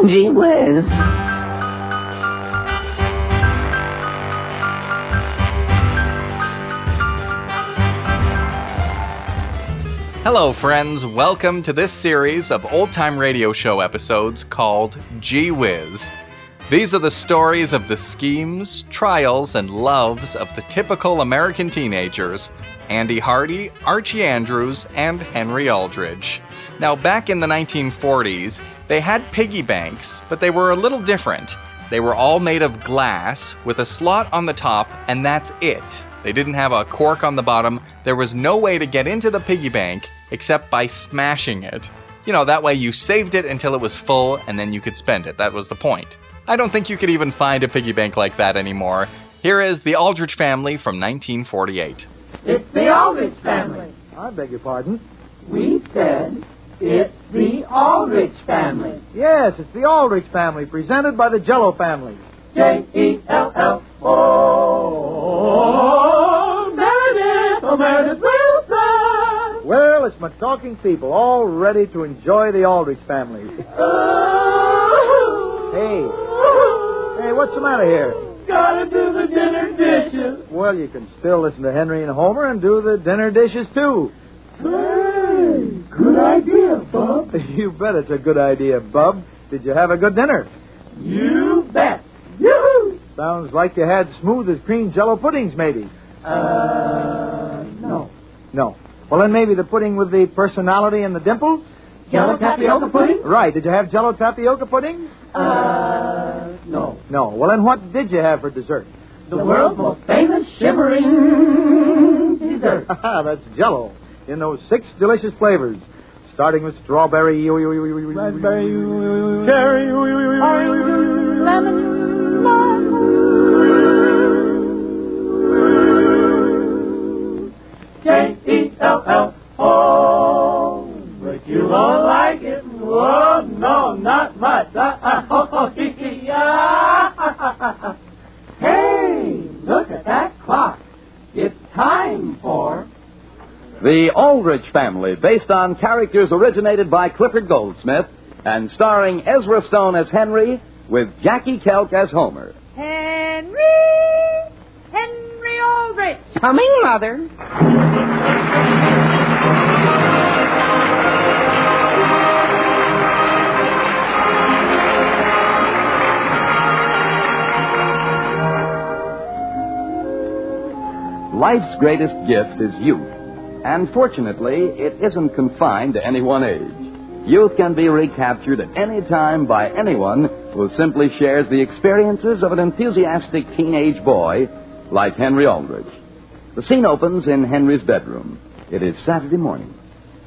Gee whiz. Hello, friends. Welcome to this series of old-time radio show episodes called Gee Whiz. These are the stories of the schemes, trials, and loves of the typical American teenagers, Andy Hardy, Archie Andrews, and Henry Aldrich. Now, back in the 1940s, they had piggy banks, but they were a little different. They were all made of glass, with a slot on the top, and that's it. They didn't have a cork on the bottom. There was no way to get into the piggy bank except by smashing it. You know, that way you saved it until it was full, and then you could spend it. That was the point. I don't think you could even find a piggy bank like that anymore. Here is the Aldrich family from 1948. It's the Aldrich family. I beg your pardon? We said it's the Aldrich family. Yes, it's the Aldrich family, presented by the Jello family. J-E-L-L-O. Meredith Wilson. Well, it's my talking people, all ready to enjoy the Aldrich family. Hey, what's the matter here? Gotta do the dinner dishes. Well, you can still listen to Henry and Homer and do the dinner dishes, too. Hey, good idea, Bub. You bet it's a good idea, Bub. Did you have a good dinner? You bet. Yoo-hoo! Sounds like you had smooth as cream Jello puddings, maybe. No. No. Well, then maybe the pudding with the personality and the dimples? Jello tapioca pudding? Right. Did you have Jello tapioca pudding? No. No. Well, then what did you have for dessert? The world's most famous shivering dessert. That's Jello in those 6 delicious flavors, starting with strawberry, Raspberry, cherry, orange, lemon, J-E-L-L-O. But you won't like it. Oh, no, not much. Hey, look at that clock. It's time for... The Aldrich Family, based on characters originated by Clifford Goldsmith and starring Ezra Stone as Henry with Jackie Kelk as Homer. Henry Aldrich. Coming, Mother. Life's greatest gift is youth. And fortunately, it isn't confined to any one age. Youth can be recaptured at any time by anyone who simply shares the experiences of an enthusiastic teenage boy like Henry Aldrich. The scene opens in Henry's bedroom. It is Saturday morning.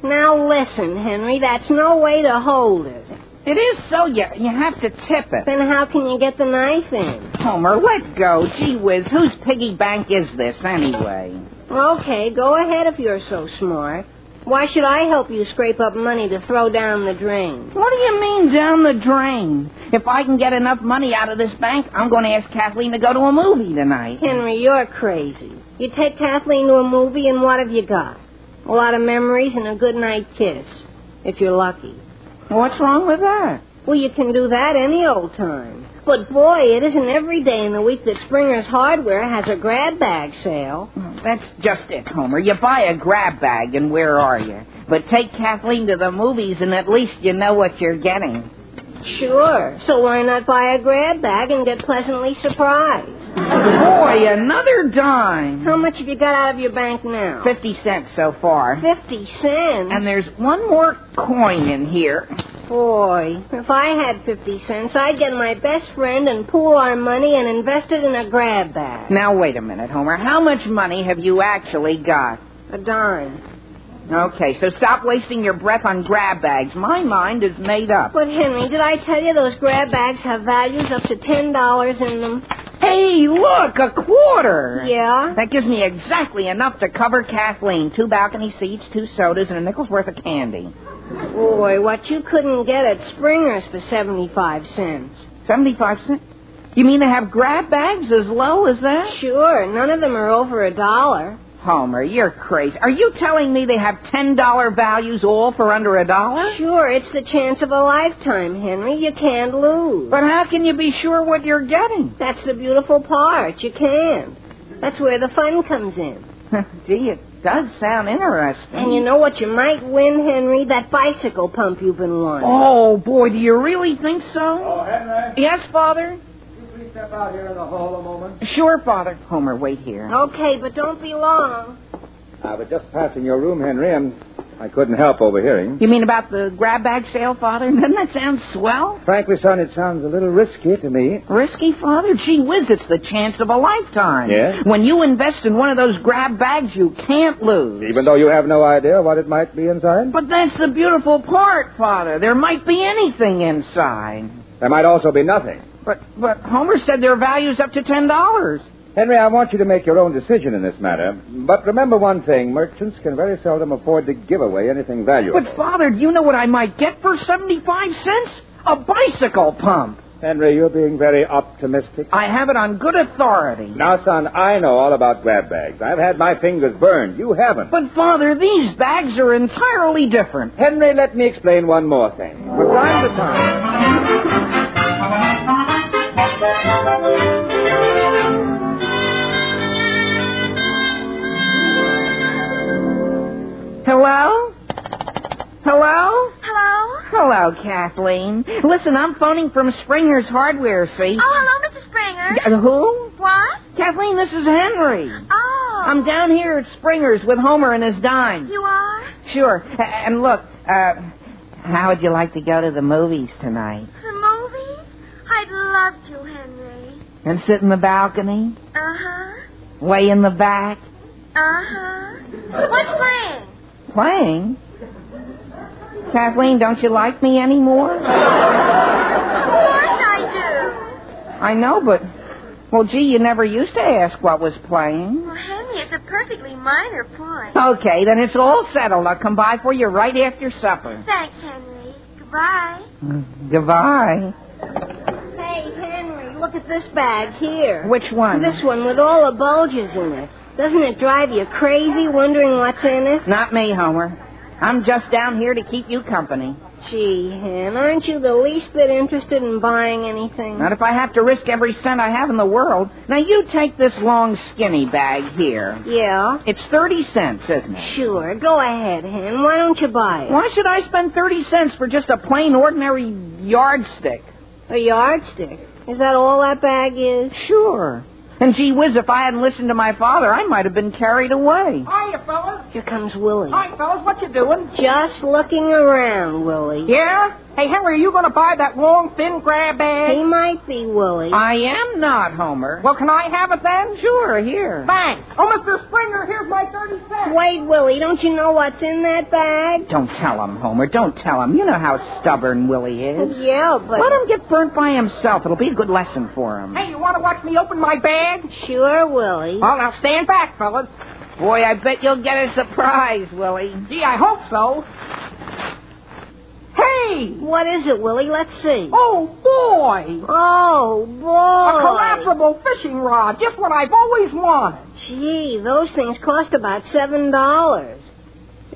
Now listen, Henry, that's no way to hold it. It is so you have to tip it. Then how can you get the knife in? Homer, let go. Gee whiz, whose piggy bank is this anyway? Okay, go ahead if you're so smart. Why should I help you scrape up money to throw down the drain? What do you mean, down the drain? If I can get enough money out of this bank, I'm going to ask Kathleen to go to a movie tonight. Henry, you're crazy. You take Kathleen to a movie, and what have you got? A lot of memories and a good night kiss, if you're lucky. What's wrong with that? Well, you can do that any old time. But, boy, it isn't every day in the week that Springer's Hardware has a grab bag sale. That's just it, Homer. You buy a grab bag, and where are you? But take Kathleen to the movies, and at least you know what you're getting. Sure. So why not buy a grab bag and get pleasantly surprised? Boy, another dime. How much have you got out of your bank now? 50 cents so far. 50 cents? And there's one more coin in here. Boy, if I had 50 cents, I'd get my best friend and pool our money and invest it in a grab bag. Now, wait a minute, Homer. How much money have you actually got? A dime. Okay, so stop wasting your breath on grab bags. My mind is made up. But, Henry, did I tell you those grab bags have values up to $10 in them? Hey, look, a quarter. Yeah? That gives me exactly enough to cover Kathleen. 2 balcony seats, 2 sodas, and a nickel's worth of candy. Boy, what you couldn't get at Springer's for 75 cents. 75 cents? You mean they have grab bags as low as that? Sure, none of them are over $1. Homer, you're crazy. Are you telling me they have $10 values all for under $1? Sure, it's the chance of a lifetime, Henry. You can't lose. But how can you be sure what you're getting? That's the beautiful part. You can't. That's where the fun comes in. Gee, it does sound interesting. And you know what you might win, Henry? That bicycle pump you've been wanting. Oh, boy, do you really think so? Oh, Henry. Yes, Father? Could you please step out here in the hall a moment? Sure, Father. Homer, wait here. Okay, but don't be long. I was just passing your room, Henry, and I couldn't help overhearing. You mean about the grab bag sale, Father? Doesn't that sound swell? Frankly, son, it sounds a little risky to me. Risky, Father? Gee whiz, it's the chance of a lifetime. Yeah? When you invest in one of those grab bags, you can't lose. Even though you have no idea what it might be inside? But that's the beautiful part, Father. There might be anything inside. There might also be nothing. But Homer said their value's up to $10. Henry, I want you to make your own decision in this matter. But remember one thing, merchants can very seldom afford to give away anything valuable. But, Father, do you know what I might get for 75 cents? A bicycle pump. Henry, you're being very optimistic. I have it on good authority. Now, son, I know all about grab bags. I've had my fingers burned. You haven't. But, Father, these bags are entirely different. Henry, let me explain one more thing. From time to time... Hello? Hello? Hello? Hello, Kathleen. Listen, I'm phoning from Springer's Hardware, see? Oh, hello, Mr. Springer. Who? What? Kathleen, this is Henry. Oh. I'm down here at Springer's with Homer and his dime. You are? Sure. And look, how would you like to go to the movies tonight? The movies? I'd love to, Henry. And sit in the balcony? Uh-huh. Way in the back? Uh-huh. What's playing? Playing? Kathleen, don't you like me anymore? Of course I do. I know, but... Well, gee, you never used to ask what was playing. Well, Henry, it's a perfectly minor point. Okay, then it's all settled. I'll come by for you right after supper. Thanks, Henry. Goodbye. Goodbye. Hey, Henry, look at this bag here. Which one? This one with all the bulges in it. Doesn't it drive you crazy wondering what's in it? Not me, Homer. I'm just down here to keep you company. Gee, Hen, aren't you the least bit interested in buying anything? Not if I have to risk every cent I have in the world. Now, you take this long, skinny bag here. Yeah? It's 30 cents, isn't it? Sure. Go ahead, Hen. Why don't you buy it? Why should I spend 30 cents for just a plain, ordinary yardstick? A yardstick? Is that all that bag is? Sure. And gee whiz, if I hadn't listened to my father, I might have been carried away. Hiya, fellas. Here comes Willie. Hi, fellas. What you doing? Just looking around, Willie. Yeah? Hey, Henry, are you going to buy that long, thin grab bag? He might be, Willie. I am not, Homer. Well, can I have it then? Sure, here. Thanks. Oh, Mr. Springer, here's my 30 cents. Wait, Willie, don't you know what's in that bag? Don't tell him, Homer. Don't tell him. You know how stubborn Willie is. Yeah, but... Let him get burnt by himself. It'll be a good lesson for him. Hey, you want to watch me open my bag? Sure, Willie. Well, now stand back, fellas. Boy, I bet you'll get a surprise, Willie. Gee, I hope so. Hey! What is it, Willie? Let's see. Oh, boy! Oh, A boy. collapsible fishing rod, just what I've always wanted. Gee, those things cost about $7.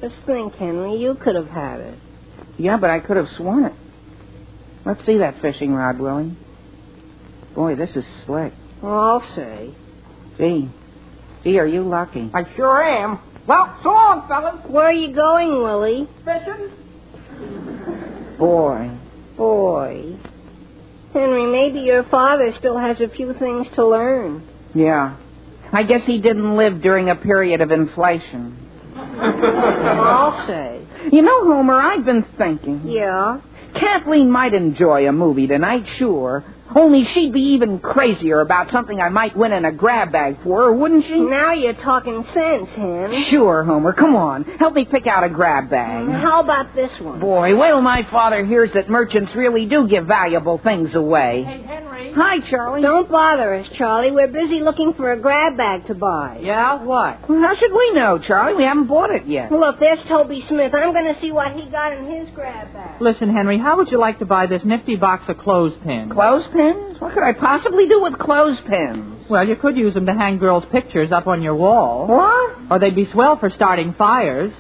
Just think, Henry, you could have had it. Yeah, but I could have sworn it. Let's see that fishing rod, Willie. Boy, this is slick. Well, I'll say. Gee, are you lucky? I sure am. Well, so long, fellas. Where are you going, Willie? Fishing? Boy. Henry, maybe your father still has a few things to learn. Yeah. I guess he didn't live during a period of inflation. I'll say. You know, Homer, I've been thinking. Yeah? Kathleen might enjoy a movie tonight, sure. Only she'd be even crazier about something I might win in a grab bag for her, wouldn't she? Now you're talking sense, Hen. Sure, Homer. Come on. Help me pick out a grab bag. How about this one? Boy, wait till my father hears that merchants really do give valuable things away. Hey, Henry. Hi, Charlie. Don't bother us, Charlie. We're busy looking for a grab bag to buy. Yeah, what? Well, how should we know, Charlie? We haven't bought it yet. Look, there's Toby Smith. I'm going to see what he got in his grab bag. Listen, Henry, how would you like to buy this nifty box of clothespins? Clothespins? What could I possibly do with clothespins? Well, you could use them to hang girls' pictures up on your wall. What? Or they'd be swell for starting fires.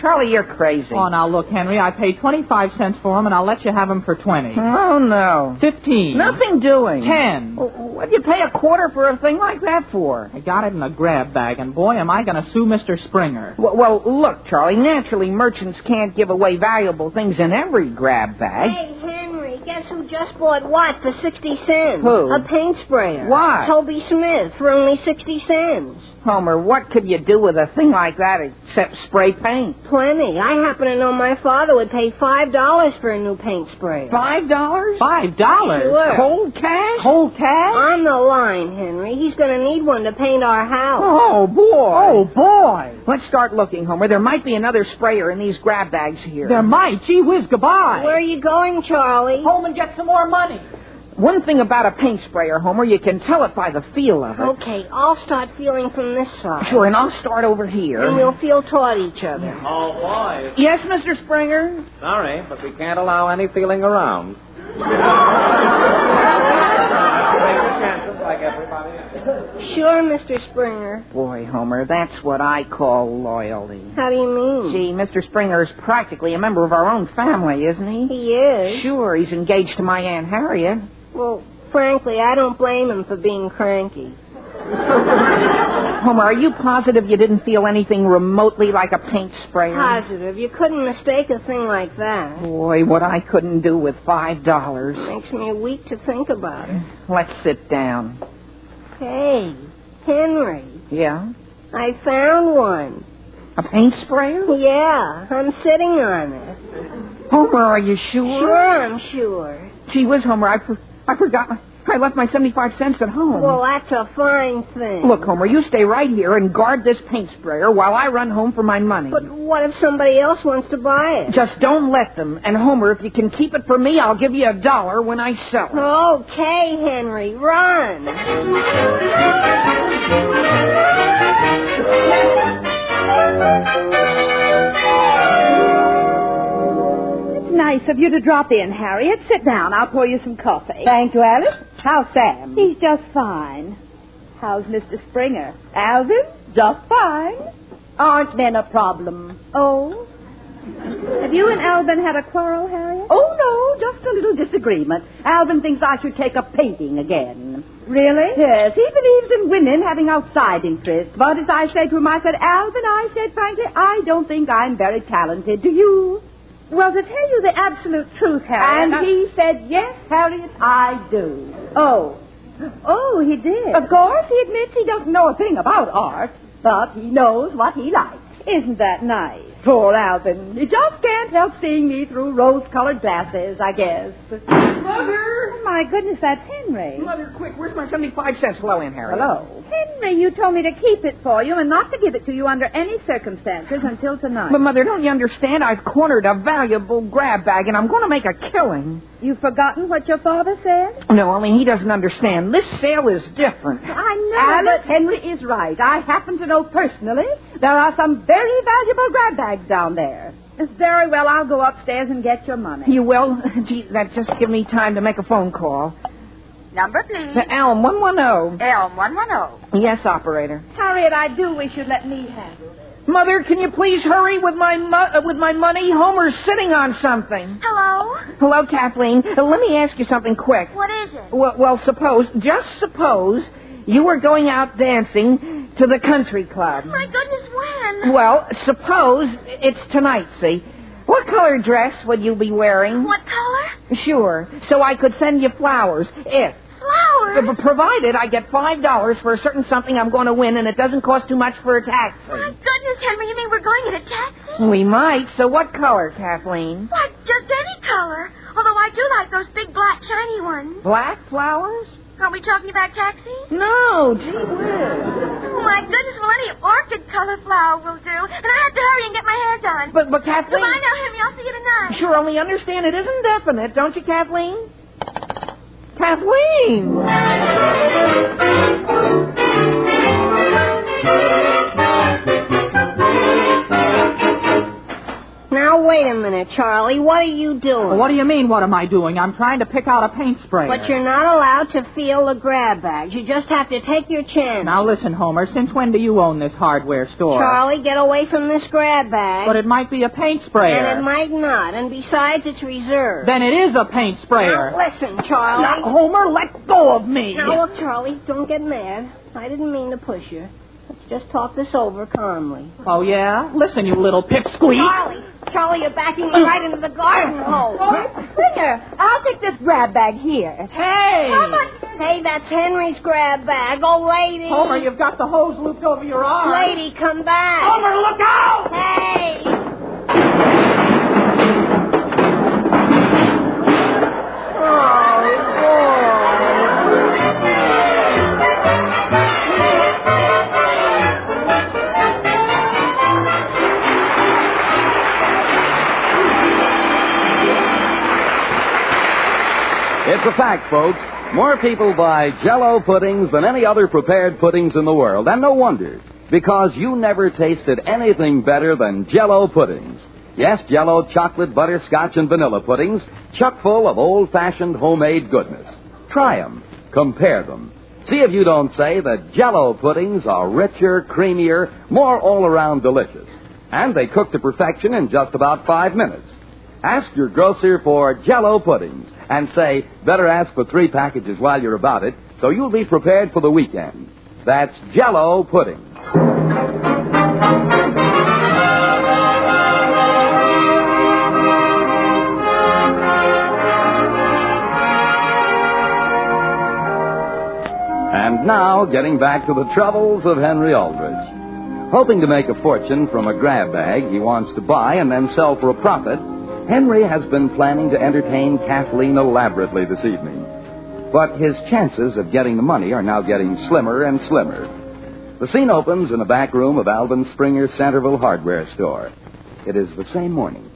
Charlie, you're crazy. Oh, now, look, Henry, I paid 25 cents for them, and I'll let you have them for 20. Oh, no. 15. Nothing doing. 10. What'd you pay a quarter for a thing like that for? I got it in a grab bag, and boy, am I going to sue Mr. Springer. Well, look, Charlie, naturally merchants can't give away valuable things in every grab bag. Hey, Henry, guess who just bought what for 60 cents? Who? A paint sprayer. Why? Toby Smith for only 60 cents. Homer, what could you do with a thing like that except spray paint? Plenty. I happen to know my father would pay $5 for a new paint sprayer. $5? $5? Sure. Cold cash? Cold cash? On the line, Henry. He's going to need one to paint our house. Oh, boy. Oh, boy. Let's start looking, Homer. There might be another sprayer in these grab bags here. There might. Gee whiz, goodbye. Where are you going, Charlie? Home and get some more money. One thing about a paint sprayer, Homer, you can tell it by the feel of it. Okay, I'll start feeling from this side. Sure, and I'll start over here. And we'll feel toward each other. Oh, boy. Yes, Mr. Springer? Sorry, but we can't allow any feeling around. Like everybody else. Sure, Mr. Springer. Boy, Homer, that's what I call loyalty. How do you mean? Gee, Mr. Springer's practically a member of our own family, isn't he? He is. Sure, he's engaged to my Aunt Harriet. Well, frankly, I don't blame him for being cranky. Homer, are you positive you didn't feel anything remotely like a paint sprayer? Positive. You couldn't mistake a thing like that. Boy, what I couldn't do with $5. Makes me weak to think about it. Let's sit down. Hey, Henry, Yeah? I found one. A paint sprayer? Yeah, I'm sitting on it. Homer, are you sure? Sure, I'm sure. Gee whiz, Homer, I forgot I left my 75 cents at home. Well, that's a fine thing. Look, Homer, you stay right here and guard this paint sprayer while I run home for my money. But what if somebody else wants to buy it? Just don't let them. And, Homer, if you can keep it for me, I'll give you $1 when I sell it. Okay, Henry, run. Nice of you to drop in, Harriet. Sit down. I'll pour you some coffee. Thank you, Alice. How's Sam? He's just fine. How's Mr. Springer? Alvin? Just fine. Aren't men a problem? Oh? Have you and Alvin had a quarrel, Harriet? Oh, no, just a little disagreement. Alvin thinks I should take up painting again. Really? Yes, he believes in women having outside interests. But as I said to him, I said, Alvin, I said, frankly, I don't think I'm very talented. Do you? Well, to tell you the absolute truth, Harriet... And he said, yes, Harriet, I do. Oh. Oh, he did? Of course, he admits he doesn't know a thing about art, but he knows what he likes. Isn't that nice? Poor Alvin. He just can't help seeing me through rose-colored glasses, I guess. Mother! Oh, my goodness, that's Henry. Mother, quick, where's my 75 cents? Hello, Aunt Harriet. Hello. Henry, you told me to keep it for you and not to give it to you under any circumstances until tonight. But, Mother, don't you understand? I've cornered a valuable grab bag, and I'm going to make a killing. You've forgotten what your father said? No, only he doesn't understand. This sale is different. I know, Alice, Henry is right. I happen to know personally there are some very valuable grab bags down there. Very well, I'll go upstairs and get your money. You will? Gee, that just give me time to make a phone call. Number, please. To Elm 110. Elm 110. Yes, operator. Harriet, I do wish you'd let me handle this. Mother, can you please hurry with my money? Homer's sitting on something. Hello? Hello, Kathleen. Let me ask you something quick. What is it? Well, just suppose you were going out dancing to the country club. My goodness, when? Well, suppose it's tonight, see? What color dress would you be wearing? What color? Sure, so I could send you flowers if... Flowers? Provided I get $5 for a certain something I'm going to win and it doesn't cost too much for a taxi. My goodness, Henry, you mean we're going in a taxi? We might. So what color, Kathleen? Why, just any color. Although I do like those big black shiny ones. Black flowers? Are we talking about taxis? No, gee whiz. Oh, my goodness, well, any orchid color flower will do. And I have to hurry and get my hair done. But Kathleen... Goodbye now, Henry. I'll see you tonight. Sure, only understand it isn't definite, don't you, Kathleen? Kathleen! Now, wait a minute, Charlie. What are you doing? Well, what do you mean, what am I doing? I'm trying to pick out a paint sprayer. But you're not allowed to feel the grab bags. You just have to take your chance. Now, listen, Homer, since when do you own this hardware store? Charlie, get away from this grab bag. But it might be a paint sprayer. And it might not. And besides, it's reserved. Then it is a paint sprayer. Now, listen, Charlie. Now, Homer, let go of me. Now, look, Charlie, don't get mad. I didn't mean to push you. Let's just talk this over calmly. Oh, yeah? Listen, you little pipsqueak. Charlie, you're backing me right into the garden hole. Springer, I'll take this grab bag here. Hey! How much? Hey, that's Henry's grab bag. Oh, lady. Homer, you've got the hose looped over your arm. Lady, come back. Homer, look out! Hey! It's a fact, folks. More people buy Jell-O puddings than any other prepared puddings in the world. And no wonder, because you never tasted anything better than Jell-O puddings. Yes, Jell-O chocolate, butterscotch, and vanilla puddings, chock full of old-fashioned homemade goodness. Try them. Compare them. See if you don't say that Jell-O puddings are richer, creamier, more all-around delicious. And they cook to perfection in just about 5 minutes. Ask your grocer for Jell-O puddings and say, better ask for 3 packages while you're about it, so you'll be prepared for the weekend. That's Jell-O pudding. And now, getting back to the troubles of Henry Aldrich. Hoping to make a fortune from a grab bag he wants to buy and then sell for a profit, Henry has been planning to entertain Kathleen elaborately this evening. But his chances of getting the money are now getting slimmer and slimmer. The scene opens in a back room of Alvin Springer's Centerville hardware store. It is the same morning.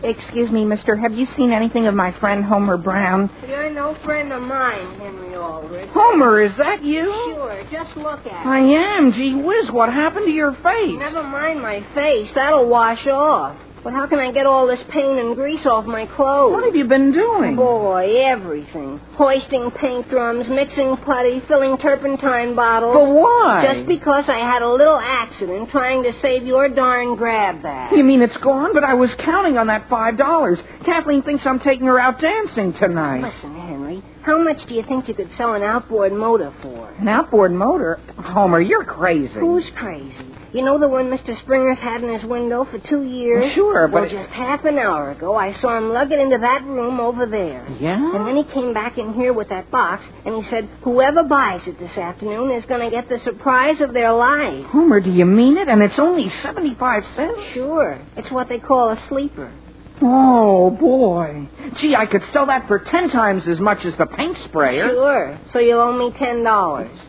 Excuse me, mister, have you seen anything of my friend Homer Brown? You're no friend of mine, Henry Aldrich. Homer, is that you? Sure, just look at I am. Gee whiz, what happened to your face? Never mind my face. That'll wash off. But how can I get all this paint and grease off my clothes? What have you been doing? Boy, everything. Hoisting paint drums, mixing putty, filling turpentine bottles. For why? Just because I had a little accident trying to save your darn grab bag. You mean it's gone? But I was counting on that $5. Kathleen thinks I'm taking her out dancing tonight. Listen, Henry, how much do you think you could sell an outboard motor for? An outboard motor? Homer, you're crazy. Who's crazy? You know the one Mr. Springer's had in his window for 2 years? Sure, but... Well, just half an hour ago, I saw him lug it into that room over there. Yeah? And then he came back in here with that box, and he said, whoever buys it this afternoon is going to get the surprise of their life. Homer, do you mean it? And it's only 75 cents? Sure. It's what they call a sleeper. Oh, boy. Gee, I could sell that for 10 times as much as the paint sprayer. Sure. So you'll owe me $10.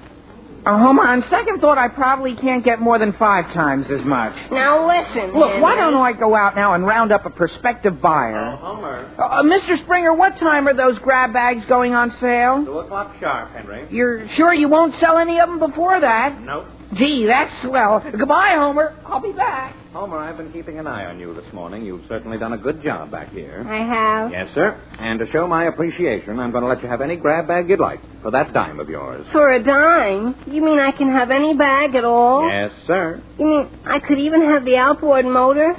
Homer, on second thought, I probably can't get more than 5 times as much. Now, listen, Look, Henry. why don't I go out now and round up a prospective buyer? Homer. Mr. Springer, what time are those grab bags going on sale? 2 o'clock sharp, Henry. You're sure you won't sell any of them before that? Nope. Gee, that's swell. Goodbye, Homer. I'll be back. Homer, I've been keeping an eye on you this morning. You've certainly done a good job back here. I have. Yes, sir. And to show my appreciation, I'm going to let you have any grab bag you'd like for that dime of yours. For a dime? You mean I can have any bag at all? Yes, sir. You mean I could even have the outboard motor?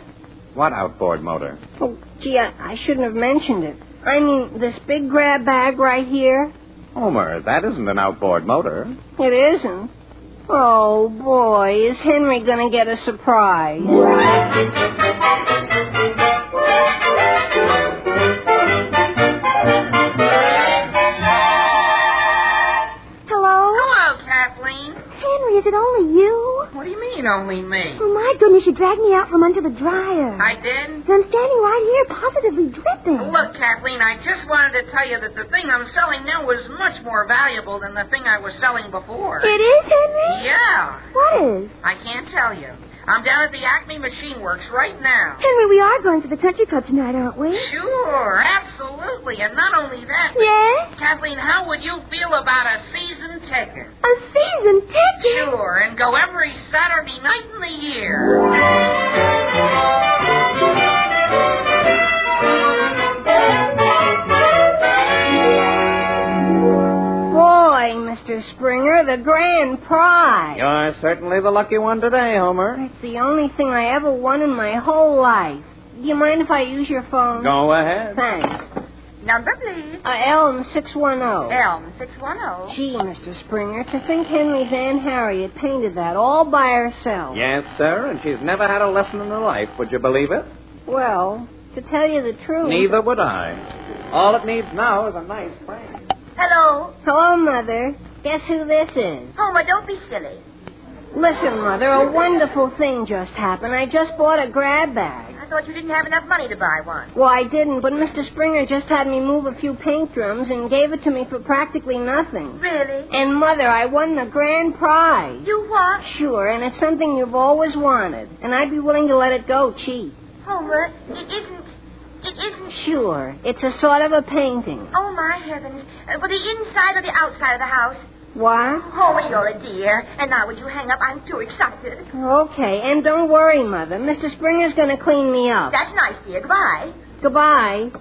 What outboard motor? Oh, gee, I shouldn't have mentioned it. I mean, this big grab bag right here. Homer, that isn't an outboard motor. It isn't. Oh, boy, is Henry going to get a surprise? Hello, Kathleen. Henry, is it only you? What do you mean, only me? Oh, my goodness, you dragged me out from under the dryer. I did? I'm standing right here, positively dripping. Look, Kathleen, I just wanted to tell you that the thing I'm selling now is much more valuable than the thing I was selling before. It is, Henry? Yeah. What is? I can't tell you. I'm down at the Acme Machine Works right now. Henry, we are going to the country club tonight, aren't we? Sure, absolutely. And not only that, but Yes? Kathleen, how would you feel about a season ticket? A season ticket? Sure, and go every Saturday night in the year. Mr. Springer, the grand prize. You're certainly the lucky one today, Homer. It's the only thing I ever won in my whole life. Do you mind if I use your phone? Go ahead. Thanks. Number, please. Elm 610. Elm 610. Gee, Mr. Springer, to think Henry's Aunt Harriet painted that all by herself. Yes, sir, and she's never had a lesson in her life. Would you believe it? Well, to tell you the truth... Neither would I. All it needs now is a nice frame. Hello. Hello, Mother. Guess who this is? Homer, don't be silly. Listen, Mother, a wonderful thing just happened. I just bought a grab bag. I thought you didn't have enough money to buy one. Well, I didn't, but Mr. Springer just had me move a few paint drums and gave it to me for practically nothing. Really? And, Mother, I won the grand prize. You what? Sure, and it's something you've always wanted. And I'd be willing to let it go cheap. Homer, it isn't... Sure, it's a sort of a painting. Oh, my heavens. For the inside or the outside of the house? What? Homer, you're a dear. And now would you hang up? I'm too excited. Okay, and don't worry, Mother. Mr. Springer's going to clean me up. That's nice, dear. Goodbye. Goodbye.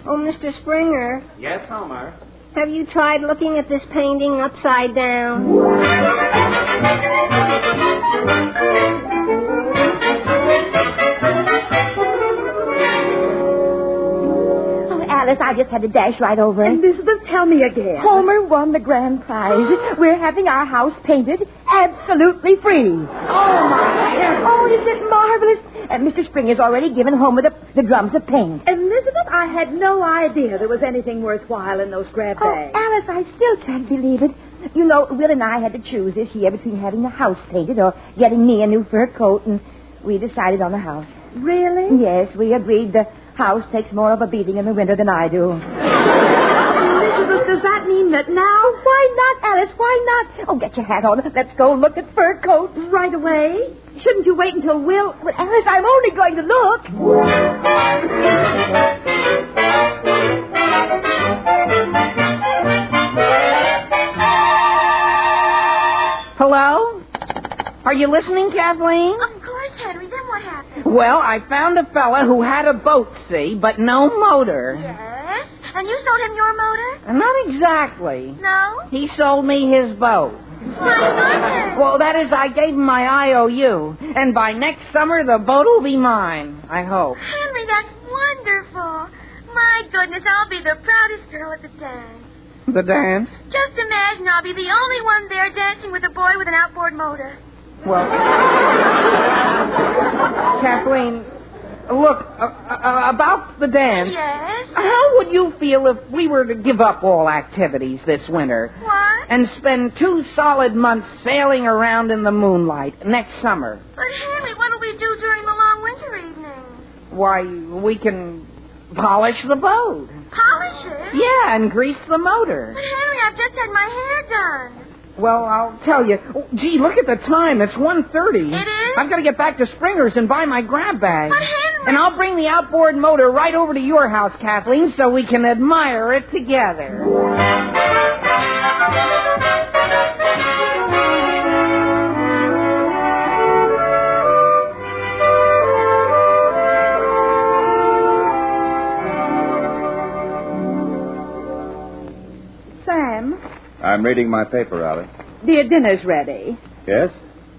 Oh, Mr. Springer. Yes, Homer. Have you tried looking at this painting upside down? Alice, I just had to dash right over. Elizabeth, tell me again. Homer won the grand prize. We're having our house painted absolutely free. Oh, my heavens. Oh, isn't it marvelous? Mr. Springer's already given Homer the drums of paint. Elizabeth, I had no idea there was anything worthwhile in those grab bags. Oh, Alice, I still can't believe it. You know, Will and I had to choose this year between having the house painted or getting me a new fur coat, and we decided on the house. Really? Yes, we agreed the house takes more of a beating in the winter than I do. Elizabeth, does that mean that now? Oh, why not, Alice? Why not? Oh, get your hat on. Let's go look at fur coats. Right away? Shouldn't you wait until Will... Well, Alice, I'm only going to look. Hello? Are you listening, Kathleen? Of course, Henry. Then what happened? Well, I found a fella who had a boat, see, but no motor. Yes? And you sold him your motor? Not exactly. No? He sold me his boat. My goodness. Well, that is, I gave him my IOU, and by next summer the boat will be mine, I hope. Henry, that's wonderful. My goodness, I'll be the proudest girl at the dance. The dance? Just imagine I'll be the only one there dancing with a boy with an outboard motor. Well, Kathleen, look, about the dance. Yes? How would you feel if we were to give up all activities this winter? What? And spend 2 solid months sailing around in the moonlight next summer? But, Henry, what do we do during the long winter evenings? Why, we can polish the boat. Polish it? Yeah, and grease the motor. But, Henry, I've just had my hair done. Well, I'll tell you. Oh, gee, look at the time. It's 1:30. It is? I've got to get back to Springer's and buy my grab bag. But, Henry... And I'll bring the outboard motor right over to your house, Kathleen, so we can admire it together. Sam, I'm reading my paper, Alice. the dinner's ready. Yes?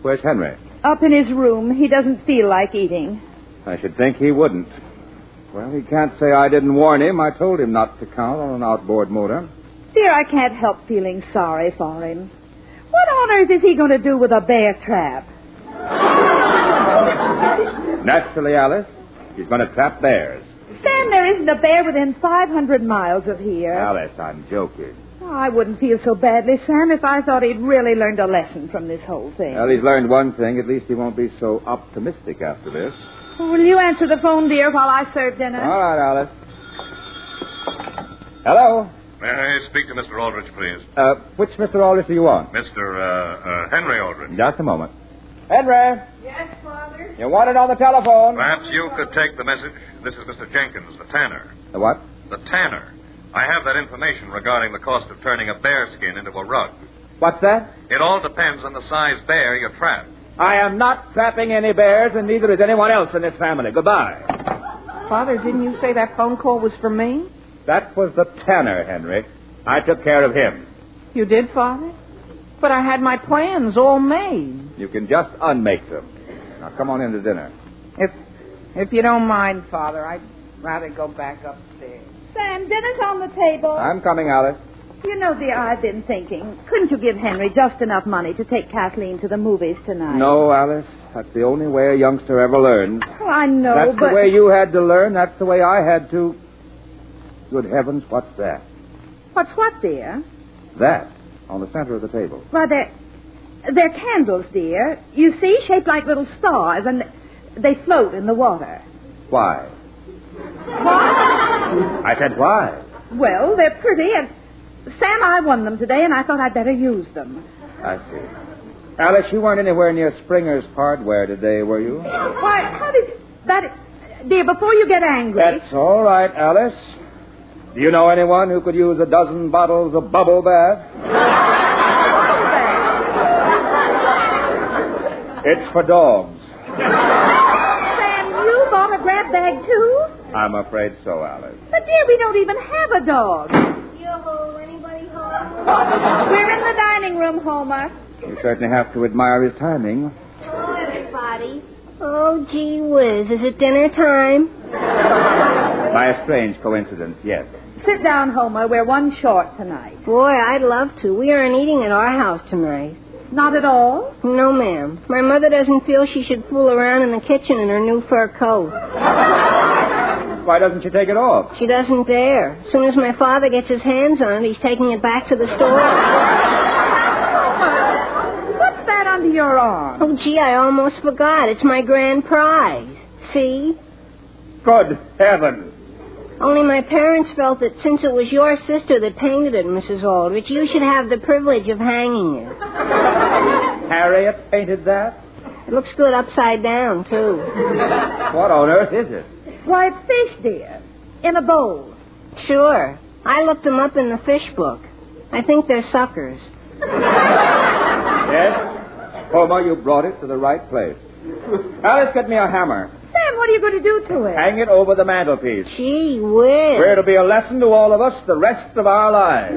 Where's Henry? Up in his room. He doesn't feel like eating. I should think he wouldn't. Well, he can't say I didn't warn him. I told him not to count on an outboard motor. Dear, I can't help feeling sorry for him. What on earth is he going to do with a bear trap? Naturally, Alice. He's going to trap bears. Sam, there isn't a bear within 500 miles of here. Alice, I'm joking. Oh, I wouldn't feel so badly, Sam, if I thought he'd really learned a lesson from this whole thing. Well, he's learned one thing. At least he won't be so optimistic after this. Well, will you answer the phone, dear, while I serve dinner? All right, Alice. Hello? May I speak to Mr. Aldrich, please? Which Mr. Aldrich do you want? Mr. Henry Aldrich. Just a moment. Henry! Yes, Father? You want it on the telephone? Perhaps you could take the message. This is Mr. Jenkins, the tanner. The what? The tanner. I have that information regarding the cost of turning a bear skin into a rug. What's that? It all depends on the size bear you trap. I am not trapping any bears, and neither is anyone else in this family. Goodbye. Father, didn't you say that phone call was for me? That was the tanner, Henry. I took care of him. You did, Father? But I had my plans all made. You can just unmake them. Now, come on in to dinner. If you don't mind, Father, I'd rather go back upstairs. Sam, dinner's on the table. I'm coming, Alice. You know, dear, I've been thinking. Couldn't you give Henry just enough money to take Kathleen to the movies tonight? No, Alice. That's the only way a youngster ever learns. Oh, I know, That's but... the way you had to learn. That's the way I had to. Good heavens, what's that? What's what, dear? That, on the center of the table. Why, they're candles, dear. You see, shaped like little stars, and they float in the water. Why? Why? I said why? Well, they're pretty, and Sam, I won them today, and I thought I'd better use them. I see. Alice, you weren't anywhere near Springer's Hardware today, were you? Why, how did that... Dear, before you get angry... That's all right, Alice. Do you know anyone who could use a dozen bottles of bubble bath? It's for dogs. Sam, you bought a grab bag, too? I'm afraid so, Alice. But, dear, we don't even have a dog. Yo-ho, anybody home? We're in the dining room, Homer. You certainly have to admire his timing. Hello, everybody. Oh, gee whiz, is it dinner time? By a strange coincidence, yes. Sit down, Homer. We're one short tonight. Boy, I'd love to. We aren't eating at our house tonight. Not at all? No, ma'am. My mother doesn't feel she should fool around in the kitchen in her new fur coat. Why doesn't she take it off? She doesn't dare. As soon as my father gets his hands on it, he's taking it back to the store. What's that under your arm? Oh, gee, I almost forgot. It's my grand prize. See? Good heavens. Only my parents felt that since it was your sister that painted it, Mrs. Aldrich, you should have the privilege of hanging it. Harriet painted that? It looks good upside down, too. What on earth is it? Why, it's fish, dear. In a bowl. Sure. I looked them up in the fish book. I think they're suckers. Yes? Homer, you brought it to the right place. Alice, get me a hammer. Sam, what are you going to do to it? Hang it over the mantelpiece. Gee whiz. Where it'll be a lesson to all of us the rest of our lives.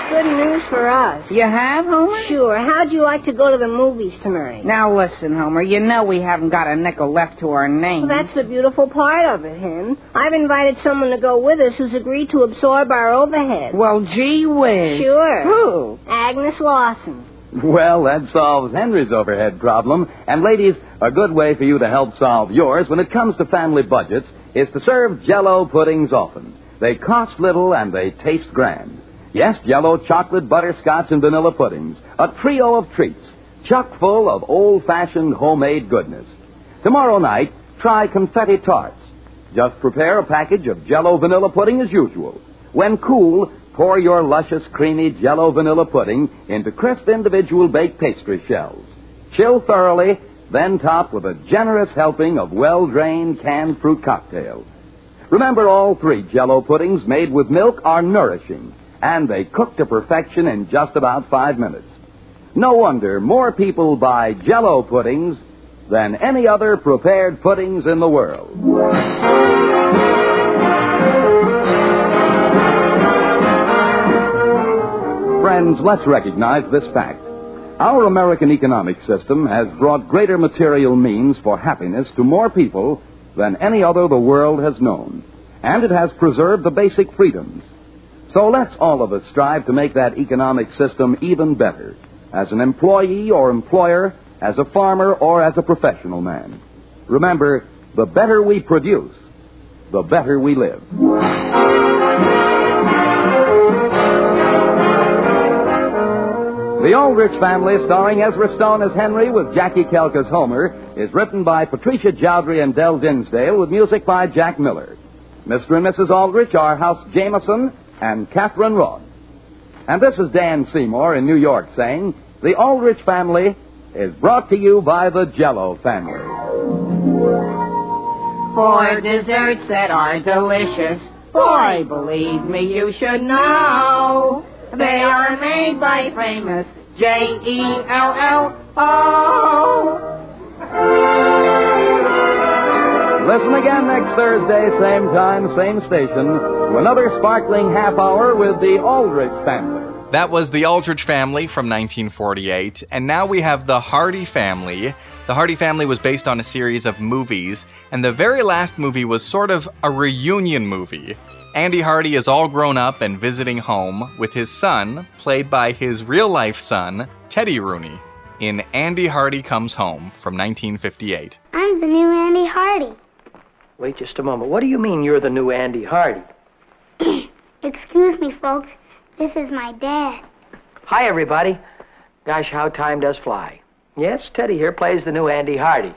Good news for us. You have, Homer? Sure. How'd you like to go to the movies tonight? Now listen, Homer, you know we haven't got a nickel left to our name. Well, that's the beautiful part of it, Hen. I've invited someone to go with us who's agreed to absorb our overhead. Well, gee whiz. Sure. Who? Agnes Lawson. Well, that solves Henry's overhead problem. And, ladies, a good way for you to help solve yours when it comes to family budgets is to serve Jell-O puddings often. They cost little and they taste grand. Yes, Jell-O chocolate, butterscotch, and vanilla puddings. A trio of treats, chock full of old-fashioned homemade goodness. Tomorrow night, try confetti tarts. Just prepare a package of Jell-O vanilla pudding as usual. When cool, pour your luscious, creamy Jell-O vanilla pudding into crisp individual baked pastry shells. Chill thoroughly, then top with a generous helping of well-drained canned fruit cocktail. Remember, all three Jell-O puddings made with milk are nourishing, and they cook to perfection in just about 5 minutes. No wonder more people buy Jell-O puddings than any other prepared puddings in the world. Friends, let's recognize this fact. Our American economic system has brought greater material means for happiness to more people than any other the world has known, and it has preserved the basic freedoms. So let's all of us strive to make that economic system even better, as an employee or employer, as a farmer or as a professional man. Remember, the better we produce, the better we live. The Aldrich Family, starring Ezra Stone as Henry with Jackie Kelk as Homer, is written by Patricia Jowdry and Del Dinsdale with music by Jack Miller. Mr. and Mrs. Aldrich are House Jameson and Catherine Roth. And this is Dan Seymour in New York saying, The Aldrich Family is brought to you by the Jell-O family. For desserts that are delicious, boy, believe me, you should know. They are made by famous J-E-L-L-O. Listen again next Thursday, same time, same station, to another sparkling half hour with the Aldrich family. That was the Aldrich family from 1948, and now we have the Hardy family. The Hardy family was based on a series of movies, and the very last movie was sort of a reunion movie. Andy Hardy is all grown up and visiting home with his son, played by his real-life son, Teddy Rooney, in Andy Hardy Comes Home from 1958. I'm the new Andy Hardy. Wait just a moment. What do you mean you're the new Andy Hardy? Excuse me, folks. This is my dad. Hi, everybody. Gosh, how time does fly. Yes, Teddy here plays the new Andy Hardy.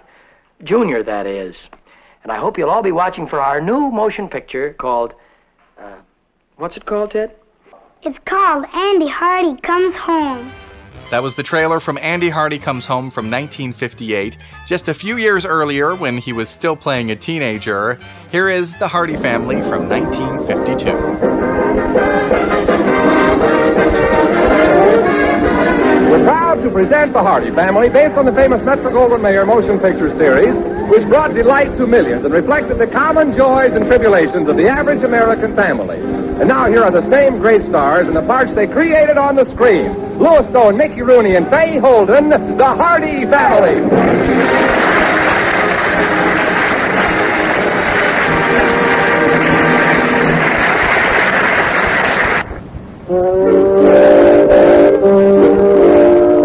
Junior, that is. And I hope you'll all be watching for our new motion picture called... what's it called, Ted? It's called Andy Hardy Comes Home. That was the trailer from Andy Hardy Comes Home from 1958. Just a few years earlier, when he was still playing a teenager, here is the Hardy family from 1952. We're proud to present the Hardy family, based on the famous Metro-Goldwyn-Mayer motion picture series, which brought delight to millions and reflected the common joys and tribulations of the average American family. And now here are the same great stars in the parts they created on the screen. Louis Stone, Mickey Rooney, and Fay Holden, the Hardy family.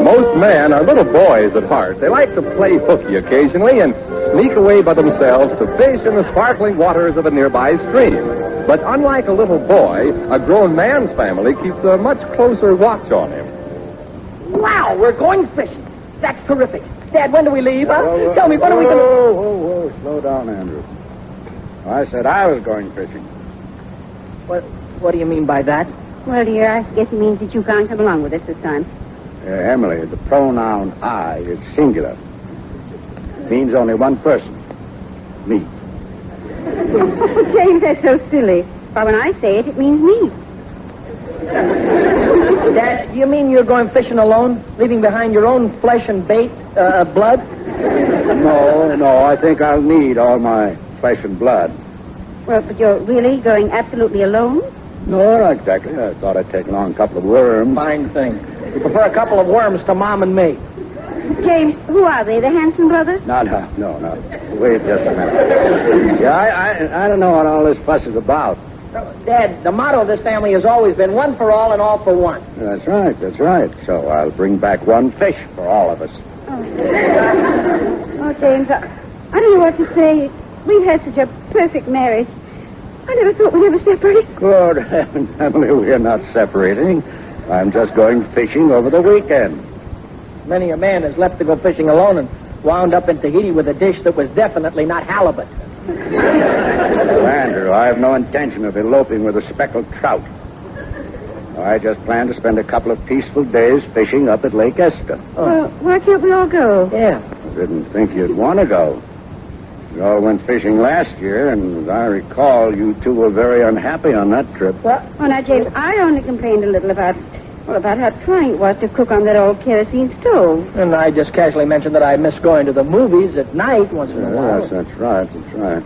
Most men are little boys at heart. They like to play hooky occasionally and sneak away by themselves to fish in the sparkling waters of a nearby stream. But unlike a little boy, a grown man's family keeps a much closer watch on him. Wow, we're going fishing. That's terrific. Dad, when do we leave? Tell me, when are we going to... Whoa, slow down, Andrew. I said I was going fishing. What do you mean by that? Well, dear, I guess it means that you can't come along with us this time. Emily, the pronoun I is singular. It means only one person. Me. Oh, James, that's so silly. But when I say it, it means me. Dad, you mean you're going fishing alone, leaving behind your own flesh and bait, blood? No, I think I'll need all my flesh and blood. Well, but you're really going absolutely alone? No, not exactly. I thought I'd take along a couple of worms. Fine thing. You prefer a couple of worms to Mom and me. James, who are they? The Hanson brothers? No. Wait just a minute. Yeah, I don't know what all this fuss is about. Dad, the motto of this family has always been one for all and all for one. That's right. So I'll bring back one fish for all of us. Oh, James, I don't know what to say. We've had such a perfect marriage. I never thought we'd ever separate. Good heavens, Emily, we're not separating. I'm just going fishing over the weekend. Many a man has left to go fishing alone and wound up in Tahiti with a dish that was definitely not halibut. Andrew, I have no intention of eloping with a speckled trout. I just plan to spend a couple of peaceful days fishing up at Lake Esther. Well, why can't we all go? Yeah. I didn't think you'd want to go. We all went fishing last year, and as I recall, you two were very unhappy on that trip. What? Oh, now, James, I only complained a little about how trying it was to cook on that old kerosene stove. And I just casually mentioned that I miss going to the movies at night once in a while. Yes, that's right.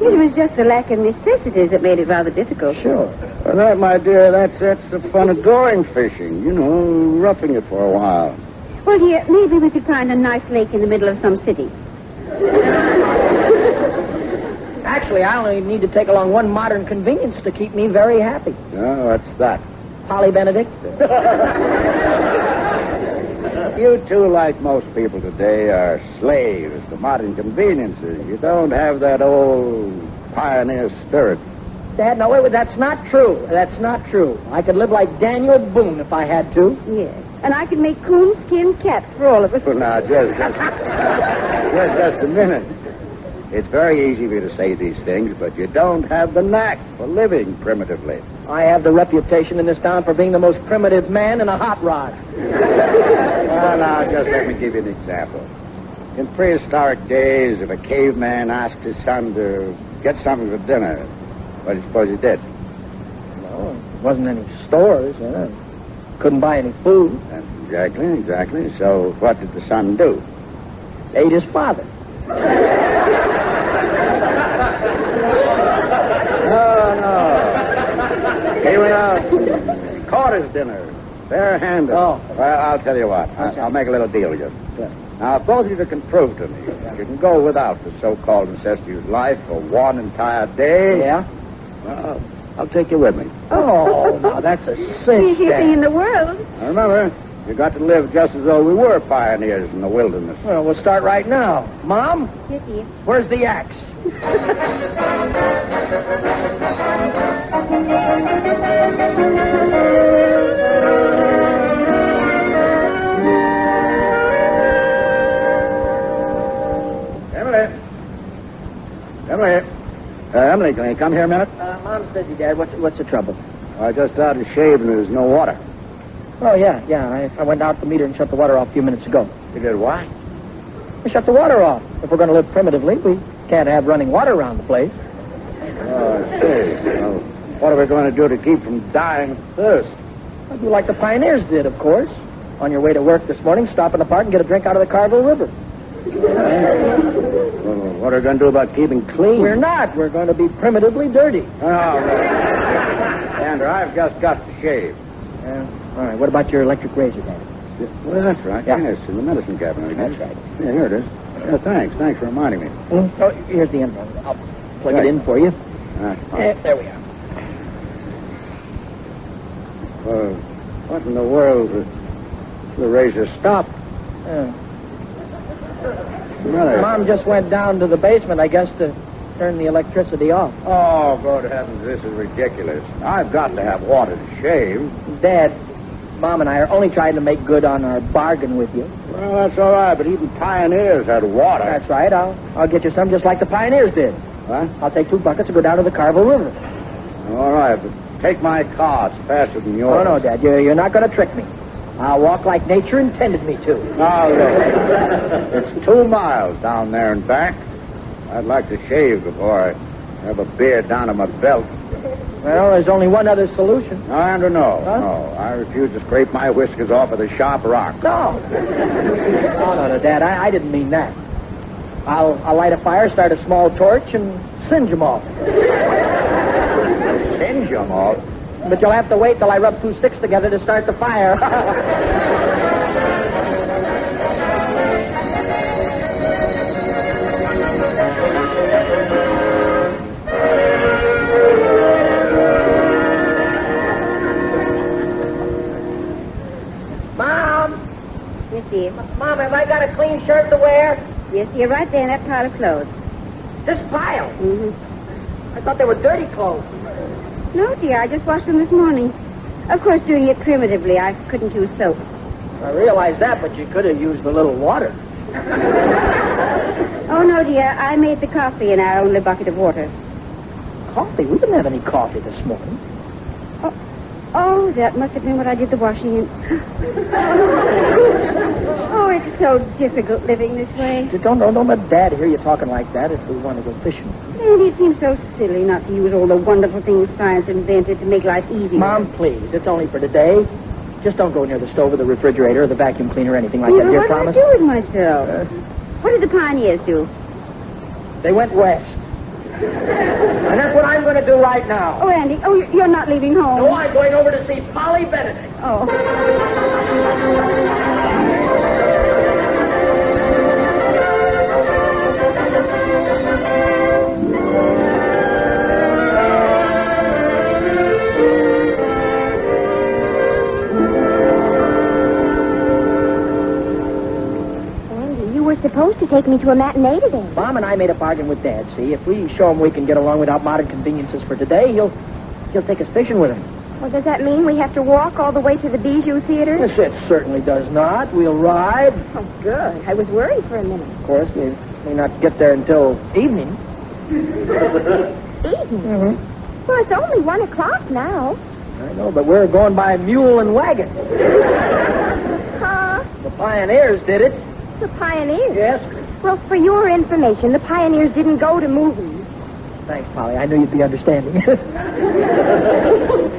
It was just the lack of necessities that made it rather difficult. Sure. Well, that, my dear, that's the fun of going fishing. You know, roughing it for a while. Well, dear, maybe we could find a nice lake in the middle of some city. Actually, I only need to take along one modern convenience to keep me very happy. Oh, what's that? Polly Benedict. You two, like most people today, are slaves to modern conveniences. You don't have that old pioneer spirit. Dad, no, wait, that's not true. That's not true. I could live like Daniel Boone if I had to. Yes. And I could make coonskin caps for all of us. Well, now, just a minute. It's very easy for you to say these things, but you don't have the knack for living primitively. I have the reputation in this town for being the most primitive man in a hot rod. Well, now, just let me give you an example. In prehistoric days, if a caveman asked his son to get something for dinner, what do you suppose he did? No, there wasn't any stores, couldn't buy any food. Exactly. So what did the son do? Ate his father. No. He went out, caught his dinner, bare-handed. Oh. Well, I'll tell you what. I'll make a little deal with you. Now, if both of you can prove to me you can go without the so-called incestuous life for one entire day... Yeah? Well, I'll take you with me. Oh, now that's a cinch, Easiest thing in the world. Now, remember, you got to live just as though we were pioneers in the wilderness. Well, we'll start right now. Mom? Yes, dear. Where's the axe? Emily, can you come here a minute? Mom's busy, Dad. What's the trouble? I just started to shave and there's no water. Oh, yeah. I went out to the meter and shut the water off a few minutes ago. You did what? I shut the water off. If we're going to live primitively, we can't have running water around the place. Oh, I see. Well, what are we going to do to keep from dying of thirst? Well, do like the pioneers did, of course. On your way to work this morning, stop in the park and get a drink out of the Carville River. Well, what are we going to do about keeping clean? We're not. We're going to be primitively dirty. Oh, Andrew, I've just got to shave. All right. What about your electric razor, Daddy? Well, that's right. Yeah. Yes, in the medicine cabinet. That's right. Yeah, here it is. Yeah, thanks. Thanks for reminding me. Oh, here's the end one. I'll plug it in for you. There we are. What in the world? The razor stopped. Mom just went down to the basement, I guess, to turn the electricity off. Oh, good heavens, this is ridiculous. I've got to have water to shave. Dad, Mom and I are only trying to make good on our bargain with you. Well, that's all right, but even pioneers had water. That's right. I'll get you some just like the pioneers did. What? I'll take 2 buckets and go down to the Carville River. All right, but take my car. It's faster than yours. Oh, no, Dad. You're not going to trick me. I'll walk like nature intended me to. Now, look. It's 2 miles down there and back. I'd like to shave before I have a beard down to my belt. Well, there's only one other solution. No, Andrew, no. Huh? No, I refuse to scrape my whiskers off of the sharp rock. No. No, Dad, I didn't mean that. I'll light a fire, start a small torch, and singe them off. Singe them off? But you'll have to wait till I rub 2 sticks together to start the fire. Mom! Yes, dear. Mom, have I got a clean shirt to wear? Yes, dear, right there in that pile of clothes. This pile? Mm-hmm. I thought they were dirty clothes. No, dear, I just washed them this morning. Of course, doing it primitively, I couldn't use soap. I realize that, but you could have used a little water. Oh, no, dear, I made the coffee in our only bucket of water. Coffee? We didn't have any coffee this morning. Oh, that must have been what I did the washing in. Oh, it's so difficult living this way. Don't let Dad hear you talking like that if we want to go fishing. And it seems so silly not to use all the wonderful things science invented to make life easier. Mom, please. It's only for today. Just don't go near the stove or the refrigerator or the vacuum cleaner or anything like that. Well, Dear, what promise? did I do with myself? What did the pioneers do? They went west. And that's what I'm going to do right now. Oh, Andy, you're not leaving home. No, I'm going over to see Polly Benedict. Oh. Supposed to take me to a matinee today. Mom and I made a bargain with Dad, see? If we show him we can get along without modern conveniences for today, he'll take us fishing with him. Well, does that mean we have to walk all the way to the Bijou Theater? Yes, it certainly does not. We'll ride. Oh, good. I was worried for a minute. Of course, we may not get there until evening. Evening? Mm-hmm. Well, it's only 1 o'clock now. I know, but we're going by mule and wagon. Huh? The pioneers did it. The pioneers? Yes. Well, for your information, the pioneers didn't go to movies. Thanks, Polly. I knew you'd be understanding.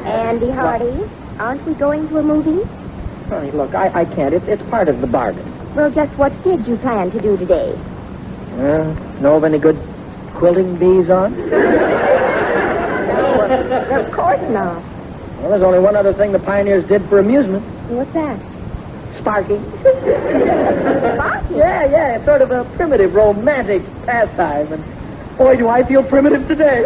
Andy Hardy, Aren't we going to a movie? Honey, look, I can't. It's part of the bargain. Well, just what did you plan to do today? Know of any good quilting bees on? Of course not. Well, there's only one other thing the pioneers did for amusement. What's that? Sparking. Sparking? Yeah. It's sort of a primitive, romantic pastime. And boy, do I feel primitive today.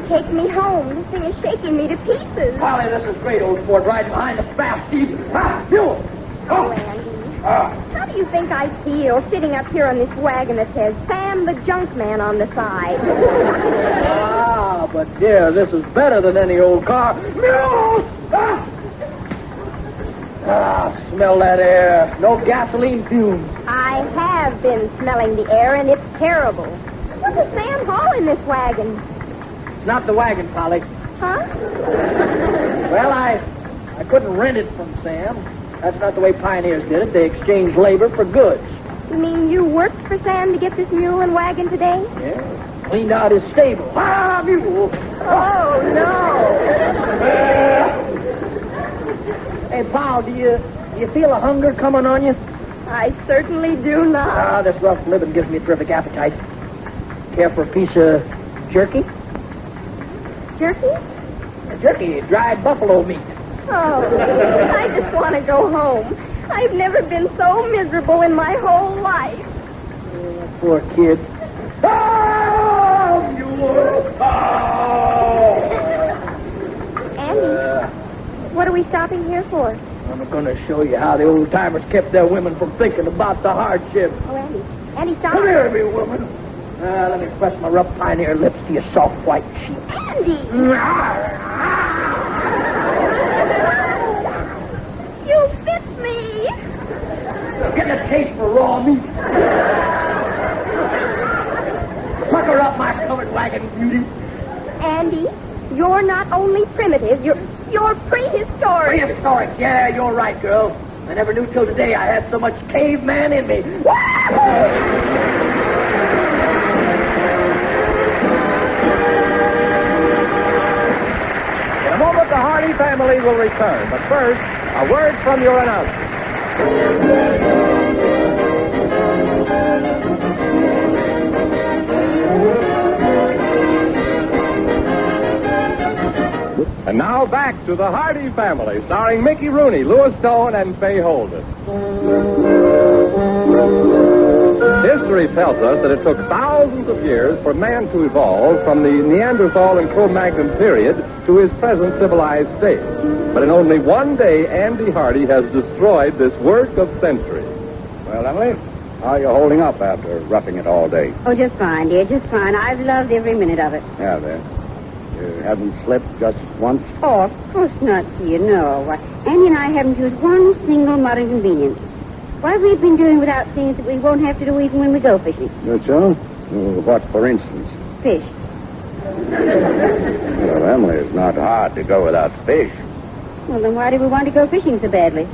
Take me home. This thing is shaking me to pieces. Polly, this is great, old sport. Right behind the fast, Steve. You! Oh, Andy. How do you think I feel sitting up here on this wagon that says Sam the Junk Man on the side? But dear, this is better than any old car. Smell that air. No gasoline fumes. I have been smelling the air, and it's terrible. What does Sam haul in this wagon? It's not the wagon, Polly. Huh? Well, I couldn't rent it from Sam. That's not the way pioneers did it. They exchanged labor for goods. You mean you worked for Sam to get this mule and wagon today? Yeah. Cleaned out his stable. Mule! Oh, no. Hey, Paul, do you feel a hunger coming on you? I certainly do not. This rough living gives me a terrific appetite. Care for a piece of jerky? Jerky? Jerky, dried buffalo meat. Oh, I just want to go home. I've never been so miserable in my whole life. Poor kid. Andy, what are we stopping here for? I'm going to show you how the old-timers kept their women from thinking about the hardship. Oh, Andy. Andy, stop. Come here, me woman. Let me press my rough pioneer lips to your soft white cheek. Andy! You bit me! Getting a taste for raw meat. Pucker up my covered wagon, beauty. Andy, you're not only primitive, you're prehistoric. Prehistoric, yeah, you're right, girl. I never knew till today I had so much caveman in me. In a moment, the Hardy family will return. But first, a word from your announcer. And now back to the Hardy family, starring Mickey Rooney, Louis Stone, and Fay Holden. History tells us that it took thousands of years for man to evolve from the Neanderthal and Cro-Magnon period to his present civilized state. But in only one day, Andy Hardy has destroyed this work of centuries. Well, Emily, how are you holding up after roughing it all day? Oh, just fine, dear, just fine. I've loved every minute of it. Yeah, there. You haven't slept just once? Oh, of course not, dear, no. Why, Andy and I haven't used one single modern convenience. Why, we've been doing without things that we won't have to do even when we go fishing. That's so? What, for instance? Fish. Well, Emily, it's not hard to go without fish. Well, then why do we want to go fishing so badly?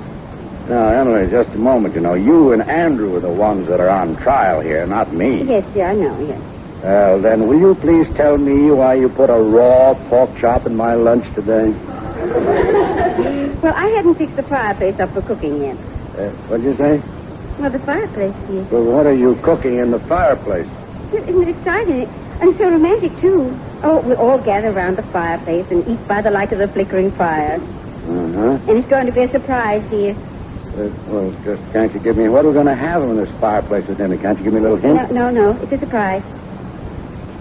Now, Emily, just a moment. You know, you and Andrew are the ones that are on trial here, not me. Yes, dear, I know, yes. Well, then, will you please tell me why you put a raw pork chop in my lunch today? Well, I hadn't fixed the fireplace up for cooking yet. What'd you say? Well, the fireplace, dear. Well, what are you cooking in the fireplace? Isn't it exciting? And so romantic, too. Oh, we all gather around the fireplace and eat by the light of the flickering fire. Uh-huh. And it's going to be a surprise, dear. Well, just can't you give me... What are we going to have in this fireplace at dinner? Can't you give me a little hint? No. It's a surprise.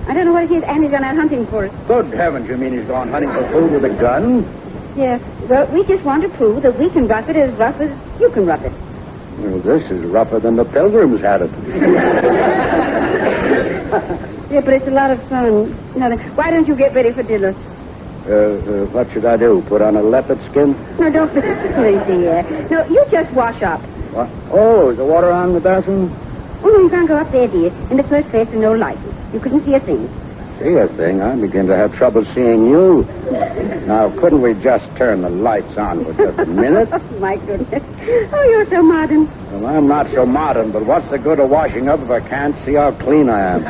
I don't know what it is. Andy's gone out hunting for it. Good heavens, you mean he's gone hunting for food with a gun? Yes. Well, we just want to prove that we can rough it as rough as you can rough it. Well, this is rougher than the Pilgrims had it. Yeah, but it's a lot of fun. Now, why don't you get ready for dinner? What should I do? Put on a leopard skin? No, don't be silly, dear. No, you just wash up. What? Oh, is the water on in the bathroom? Oh, no, you can't go up there, dear. In the first place, there's no light. You couldn't see a thing. See a thing? I begin to have trouble seeing you. Now, couldn't we just turn the lights on for just a minute? Oh, my goodness. Oh, you're so modern. Well, I'm not so modern, but what's the good of washing up if I can't see how clean I am?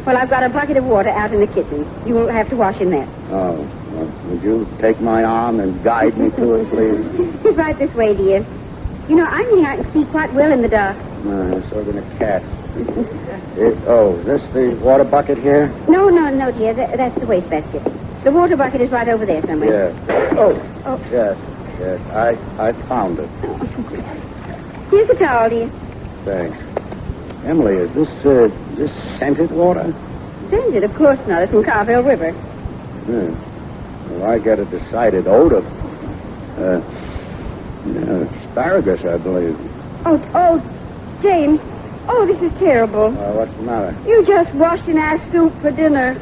Well, I've got a bucket of water out in the kitchen. You'll have to wash in that. Oh, well, would you take my arm and guide me to it, please? It's right this way, dear. You know, I think I can see quite well in the dark. So can a cat. Is this the water bucket here? No, dear. That's the wastebasket. The water bucket is right over there somewhere. Yeah. Oh. Yes. I found it. Here's the towel, dear. Thanks. Emily, is this scented water? Scented? Of course not. It's from Carville River. Well, I get a decided odor. Asparagus, I believe. Oh, James. Oh, this is terrible. What's the matter? You just washed an ass soup for dinner.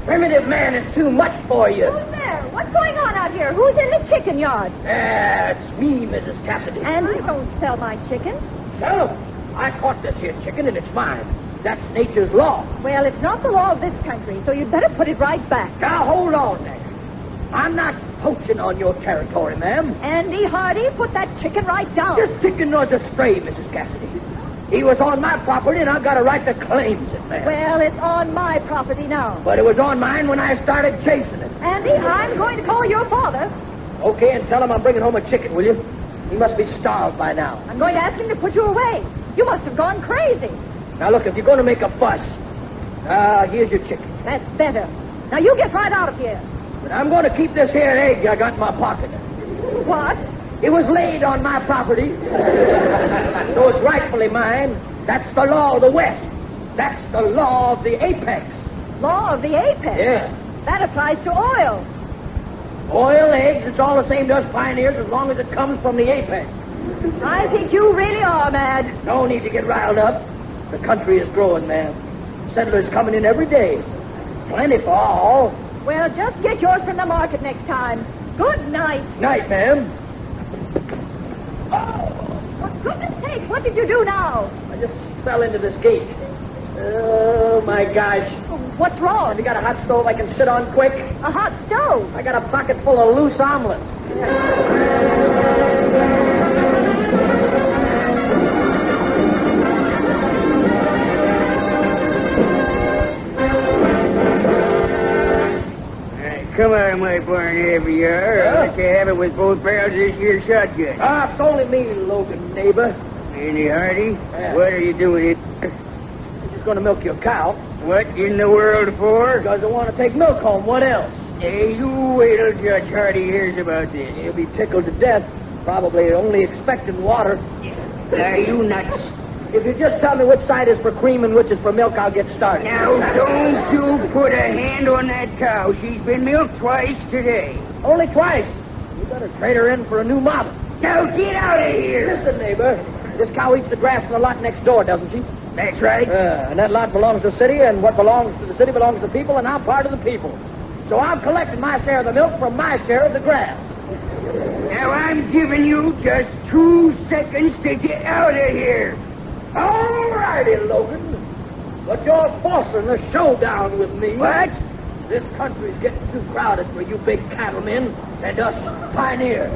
Primitive man is too much for you. Who's there? What's going on out here? Who's in the chicken yard? It's me, Mrs. Cassidy. And I don't sell my chickens. Sell 'em? I caught this here chicken and it's mine. That's nature's law. Well, it's not the law of this country, so you'd better put it right back. Now, hold on there. I'm not poaching on your territory, ma'am. Andy Hardy, put that chicken right down. This chicken was a stray, Mrs. Cassidy. He was on my property, and I've got a right to claim it, ma'am. Well, it's on my property now. But it was on mine when I started chasing it. Andy, I'm going to call your father. Okay, and tell him I'm bringing home a chicken, will you? He must be starved by now. I'm going to ask him to put you away. You must have gone crazy. Now, look, if you're going to make a fuss, here's your chicken. That's better. Now, you get right out of here. But I'm going to keep this here egg I got in my pocket. What? It was laid on my property, so it's rightfully mine. That's the law of the West. That's the law of the apex. Law of the apex? Yeah. That applies to oil. Oil, eggs, it's all the same to us pioneers as long as it comes from the apex. I think you really are mad. No need to get riled up. The country is growing, ma'am. Settlers coming in every day. Plenty for all. Well, just get yours from the market next time. Good night. Night, ma'am. For goodness sake, what did you do now? I just fell into this gate. Oh, my gosh. What's wrong? Have you got a hot stove I can sit on quick? A hot stove? I got a bucket full of loose omelets. Come on, my barn heavy you are. I'll let you have it with both barrels of this here shotgun. It's only me, Logan, neighbor. Andy Hardy, what are you doing here? I'm just going to milk your cow. What in the world for? Because I want to take milk home. What else? Hey, you wait till Judge Hardy hears about this. He'll be tickled to death. Probably only expecting water. Are you nuts? If you just tell me which side is for cream and which is for milk, I'll get started. Now, don't you put a hand on that cow. She's been milked twice today. Only twice? You better trade her in for a new model. Now, get out of here. Listen, neighbor. This cow eats the grass in the lot next door, doesn't she? That's right. And that lot belongs to the city, and what belongs to the city belongs to the people, and I'm part of the people. So I'm collecting my share of the milk from my share of the grass. Now, I'm giving you just 2 seconds to get out of here. All righty, Logan. But you're forcing the showdown with me. What? This country's getting too crowded for you big cattlemen and us pioneers.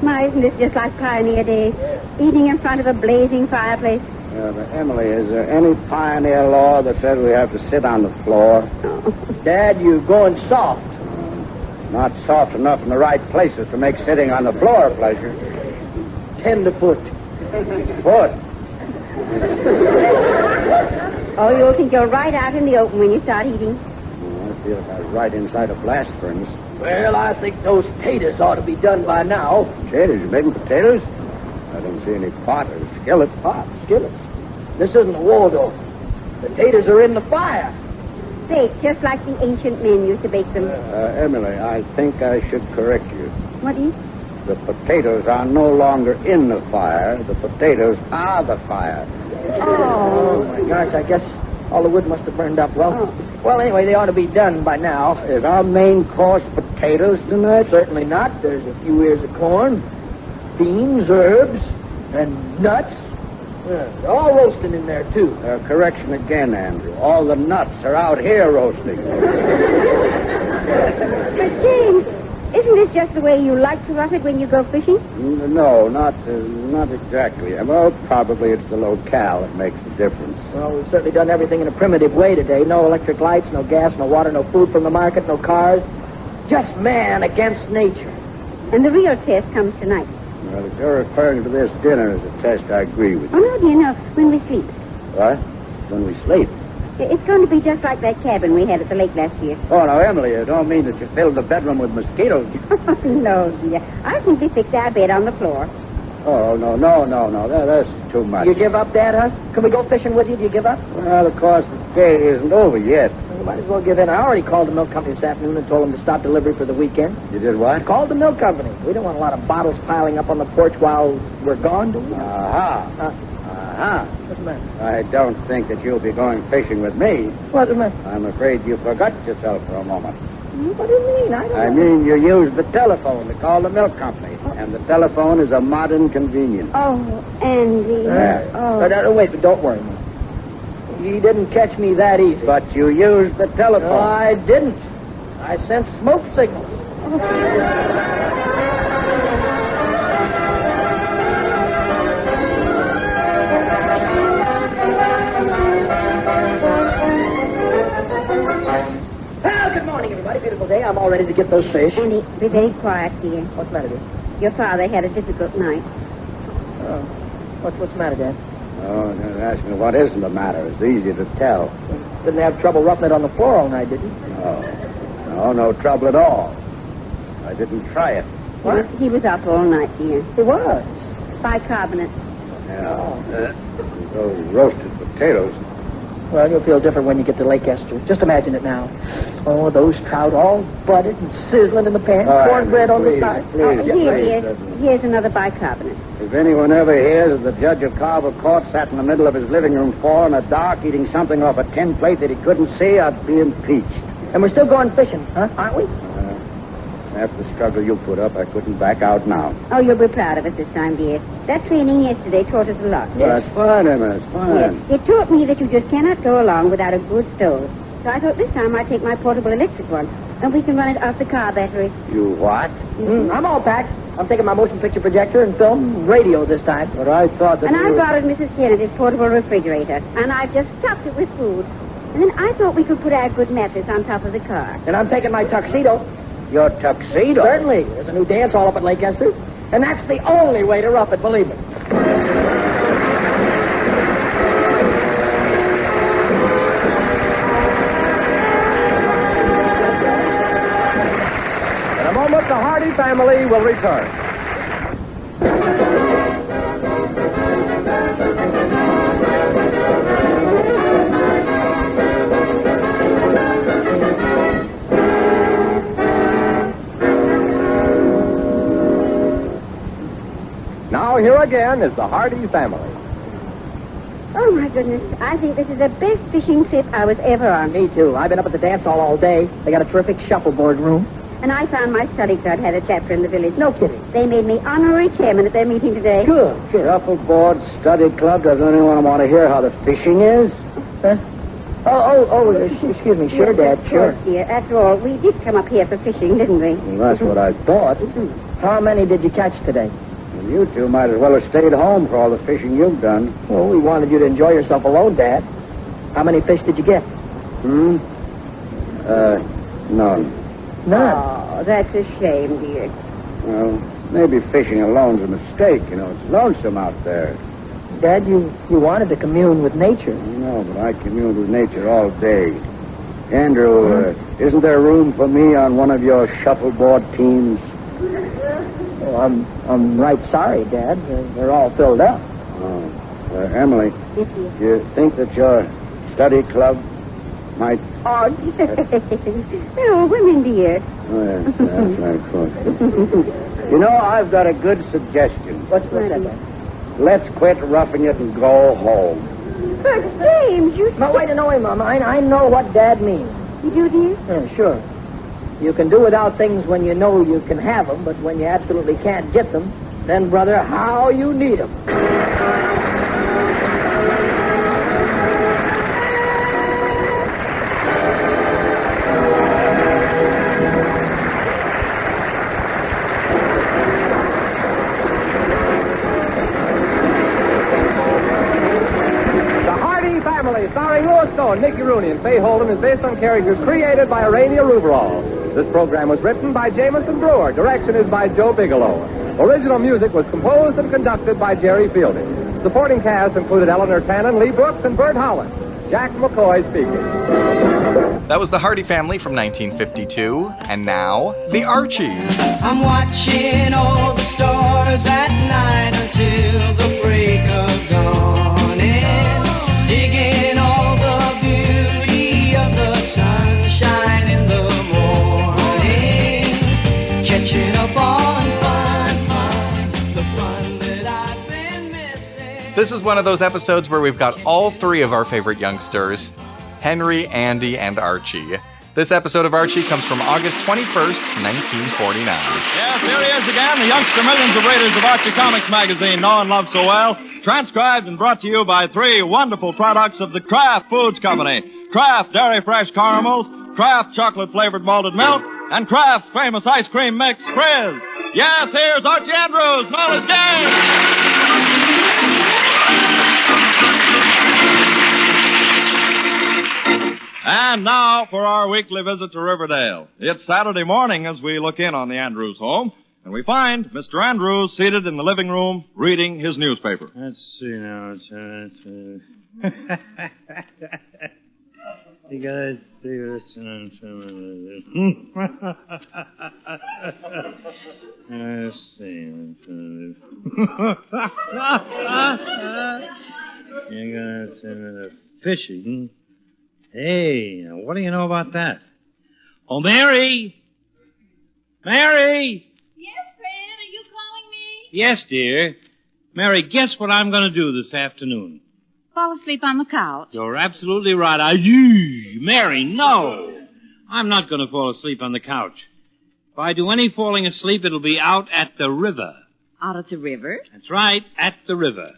My, isn't this just like pioneer days? Eating in front of a blazing fireplace. Yeah, but Emily, is there any pioneer law that says we have to sit on the floor? Dad, you're going soft. Not soft enough in the right places to make sitting on the floor a pleasure. Tenderfoot. Foot. Oh, you'll think you're right out in the open when you start eating. I feel like I was right inside a blast furnace. Well, I think those taters ought to be done by now. Potatoes? You making potatoes? I don't see any pot or skillet. Pot, skillets. This isn't a Waldorf. The taters are in the fire. Baked just like the ancient men used to bake them. Emily, I think I should correct you. What is? The potatoes are no longer in the fire. The potatoes are the fire. Oh, my gosh, I guess all the wood must have burned up. Well, anyway, they ought to be done by now. Is our main course potatoes tonight? Certainly not. There's a few ears of corn, beans, herbs, and nuts. They're all roasting in there, too. Correction again, Andrew. All the nuts are out here roasting. But, James, isn't this just the way you like to rough it when you go fishing? No, not exactly. Well, probably it's the locale that makes the difference. Well, we've certainly done everything in a primitive way today. No electric lights, no gas, no water, no food from the market, no cars. Just man against nature. And the real test comes tonight. Well, if you're referring to this dinner as a test, I agree with you. Oh, no, dear, no. When we sleep. What? When we sleep? It's going to be just like that cabin we had at the lake last year. Oh, now, Emily, you don't mean that you filled the bedroom with mosquitoes. No, dear. I simply fixed our bed on the floor. Oh, no. That's too much. You give up, Dad, huh? Can we go fishing with you? Do you give up? Well, of course, the day isn't over yet. Well, you might as well give in. I already called the milk company this afternoon and told them to stop delivery for the weekend. You did what? Called the milk company. We don't want a lot of bottles piling up on the porch while we're gone, do we? What's the matter? I don't think that you'll be going fishing with me. What's the matter? I'm afraid you forgot yourself for a moment. What do you mean? I mean you used the telephone to call the milk company. And the telephone is a modern convenience. Oh, Andy. Wait, but don't worry, man. You didn't catch me that easy. But you used the telephone. No, I didn't. I sent smoke signals. Good morning, everybody. Beautiful day. I'm all ready to get those fish. Andy, be very quiet, dear. What's the matter, dear? Your father had a difficult night. Oh. What's the matter, Dad? Oh, don't ask me what isn't the matter. It's easy to tell. Didn't have trouble roughing it on the floor all night, did you? No trouble at all. I didn't try it. What? He was up all night, dear. He was? Bicarbonate. Yeah. Those roasted potatoes. Well, you'll feel different when you get to Lake Esther. Just imagine it now. Oh, those trout all budded and sizzling in the pan. Cornbread on the side. Here's another bicarbonate. If anyone ever hears that the judge of Carver Court sat in the middle of his living room floor in the dark eating something off a tin plate that he couldn't see, I'd be impeached. And we're still going fishing, huh? Aren't we? After the struggle you put up, I couldn't back out now. Oh, you'll be proud of us this time, dear. That training yesterday taught us a lot. Well, that's fine, Emma. That's fine. Yes. It taught me that you just cannot go along without a good stove. So I thought this time I'd take my portable electric one, and we can run it off the car battery. You what? I'm all packed. I'm taking my motion picture projector and film, radio this time. But I thought that And I borrowed Mrs. Kennedy's portable refrigerator, and I've just stuffed it with food. And then I thought we could put our good mattress on top of the car. And I'm taking my tuxedo. Your tuxedo? Certainly. There's a new dance hall up at Lake Esther. And that's the only way to rough it, believe me. In a moment, the Hardy family will return. Now, here again is the Hardy family. Oh, my goodness. I think this is the best fishing trip I was ever on. Me, too. I've been up at the dance hall all day. They got a terrific shuffleboard room. And I found my study club had a chapter in the village. No kidding. They made me honorary chairman at their meeting today. Good. Shuffleboard study club. Does anyone want to hear how the fishing is? Huh? Excuse me. Sure, Dad, sure. Dear. After all, we did come up here for fishing, didn't we? Well, that's what I thought. How many did you catch today? Well, you two might as well have stayed home for all the fishing you've done. Well, we wanted you to enjoy yourself alone, Dad. How many fish did you get? None. None? Oh, that's a shame, dear. Well, maybe fishing alone's a mistake. You know, it's lonesome out there. Dad, you wanted to commune with nature. No, but I communed with nature all day. Andrew, isn't there room for me on one of your shuffleboard teams? Oh, I'm right sorry, Dad. They're all filled up. Oh, Emily, do you think that your study club might... Oh, no, women, dear. Oh, yes, that's right, of course. You know, I've got a good suggestion. What's that? Let's quit roughing it and go home. But, James, you... No, wait, Mom. I know what Dad means. You do, dear? Yeah, sure. You can do without things when you know you can have them, but when you absolutely can't get them, then, brother, how you need them. Starring Louis Stone, Nicky Rooney, and Fay Holden is based on characters created by Arania Ruberall. This program was written by Jameson Brewer. Direction is by Joe Bigelow. Original music was composed and conducted by Jerry Fielding. Supporting cast included Eleanor Tannen, Lee Brooks, and Bert Holland. Jack McCoy speaking. That was the Hardy Family from 1952. And now, the Archies. I'm watching all the stars at night until the break of dawn. And digging all the beauty of the sunshine in the morning. Catching up on fun, the fun that I've been missing. This is one of those episodes where we've got all three of our favorite youngsters, Henry, Andy, and Archie. This episode of Archie comes from August 21st, 1949. Yes, here he is again, the youngster millions of readers of Archie Comics magazine know and love so well. Transcribed and brought to you by three wonderful products of the Kraft Foods Company. Kraft Dairy Fresh Caramels, Kraft Chocolate-Flavored Malted Milk, and Kraft Famous Ice Cream Mix, Frizz. Yes, here's Archie Andrews, Knowledge Game! And now for our weekly visit to Riverdale. It's Saturday morning as we look in on the Andrews home, and we find Mr. Andrews seated in the living room reading his newspaper. Let's see now. You gotta see this. Let's see. You gotta see fishing. Hey, now what do you know about that? Oh, Mary! Mary! Yes, Fred, are you calling me? Yes, dear. Mary, guess what I'm going to do this afternoon? Fall asleep on the couch. You're absolutely right. Mary, no! I'm not going to fall asleep on the couch. If I do any falling asleep, it'll be out at the river. Out at the river? That's right, at the river.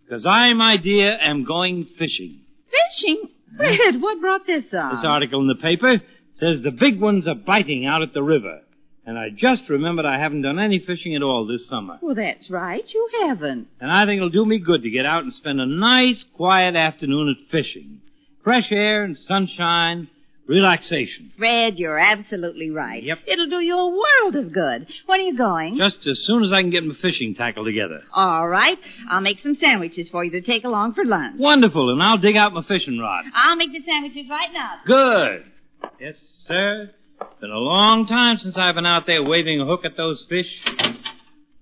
Because I, my dear, am going fishing. Fishing? Fred, what brought this on? This article in the paper says the big ones are biting out at the river. And I just remembered I haven't done any fishing at all this summer. Well, that's right. You haven't. And I think it'll do me good to get out and spend a nice, quiet afternoon at fishing. Fresh air and sunshine, relaxation. Fred, you're absolutely right. Yep. It'll do you a world of good. When are you going? Just as soon as I can get my fishing tackle together. All right. I'll make some sandwiches for you to take along for lunch. Wonderful, and I'll dig out my fishing rod. I'll make the sandwiches right now. Good. Yes, sir. Been a long time since I've been out there waving a hook at those fish.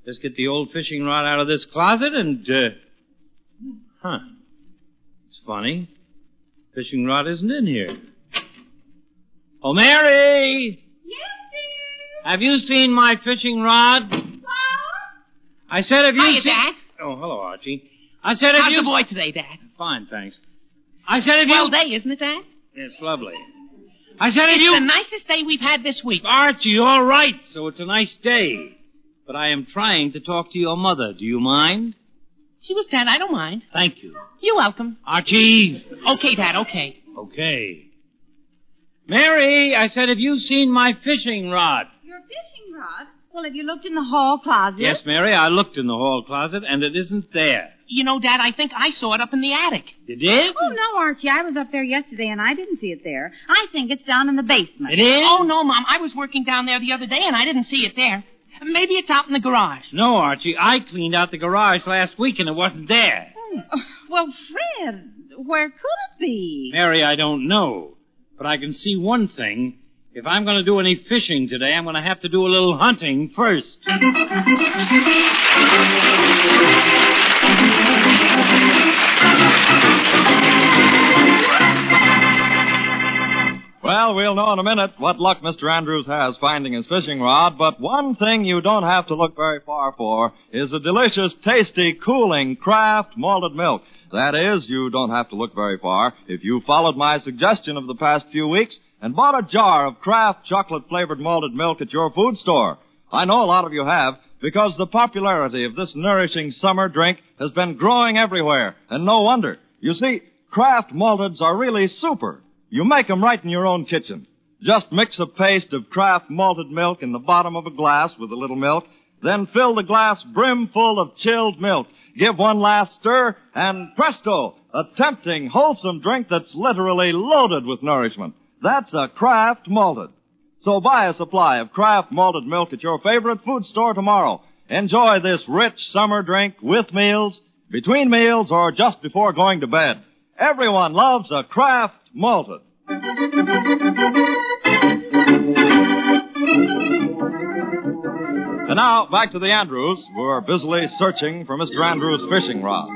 Just get the old fishing rod out of this closet and, It's funny. Fishing rod isn't in here. Oh, Mary! Yes, dear? Have you seen my fishing rod? What? I said, have you Hiya, seen... Dad. Oh, hello, Archie. I said, have How's you... the boy today, Dad? Fine, thanks. I said, have Swell you... day, isn't it, Dad? It's lovely. I said, have It's you... the nicest day we've had this week. Archie, all right. So it's a nice day. But I am trying to talk to your mother. Do you mind? She was Dad. I don't mind. Thank you. You're welcome. Archie. Okay, Dad, okay. Okay. Mary, I said, have you seen my fishing rod? Your fishing rod? Well, have you looked in the hall closet? Yes, Mary, I looked in the hall closet, and it isn't there. You know, Dad, I think I saw it up in the attic. You did? Oh, no, Archie. I was up there yesterday, and I didn't see it there. I think it's down in the basement. It is? Oh, no, Mom. I was working down there the other day, and I didn't see it there. Maybe it's out in the garage. No, Archie, I cleaned out the garage last week, and it wasn't there. Well, Fred, where could it be? Mary, I don't know. But I can see one thing. If I'm going to do any fishing today, I'm going to have to do a little hunting first. Well, we'll know in a minute what luck Mr. Andrews has finding his fishing rod, but one thing you don't have to look very far for is a delicious, tasty, cooling Kraft malted milk. That is, you don't have to look very far if you followed my suggestion of the past few weeks and bought a jar of Kraft chocolate-flavored malted milk at your food store. I know a lot of you have, because the popularity of this nourishing summer drink has been growing everywhere, and no wonder. You see, Kraft malteds are really super. You make them right in your own kitchen. Just mix a paste of Kraft malted milk in the bottom of a glass with a little milk, then fill the glass brim full of chilled milk. Give one last stir, and presto, a tempting, wholesome drink that's literally loaded with nourishment. That's a Kraft malted. So buy a supply of Kraft malted milk at your favorite food store tomorrow. Enjoy this rich summer drink with meals, between meals, or just before going to bed. Everyone loves a Kraft malted. And now, back to the Andrews, who are busily searching for Mr. Andrews' fishing rod.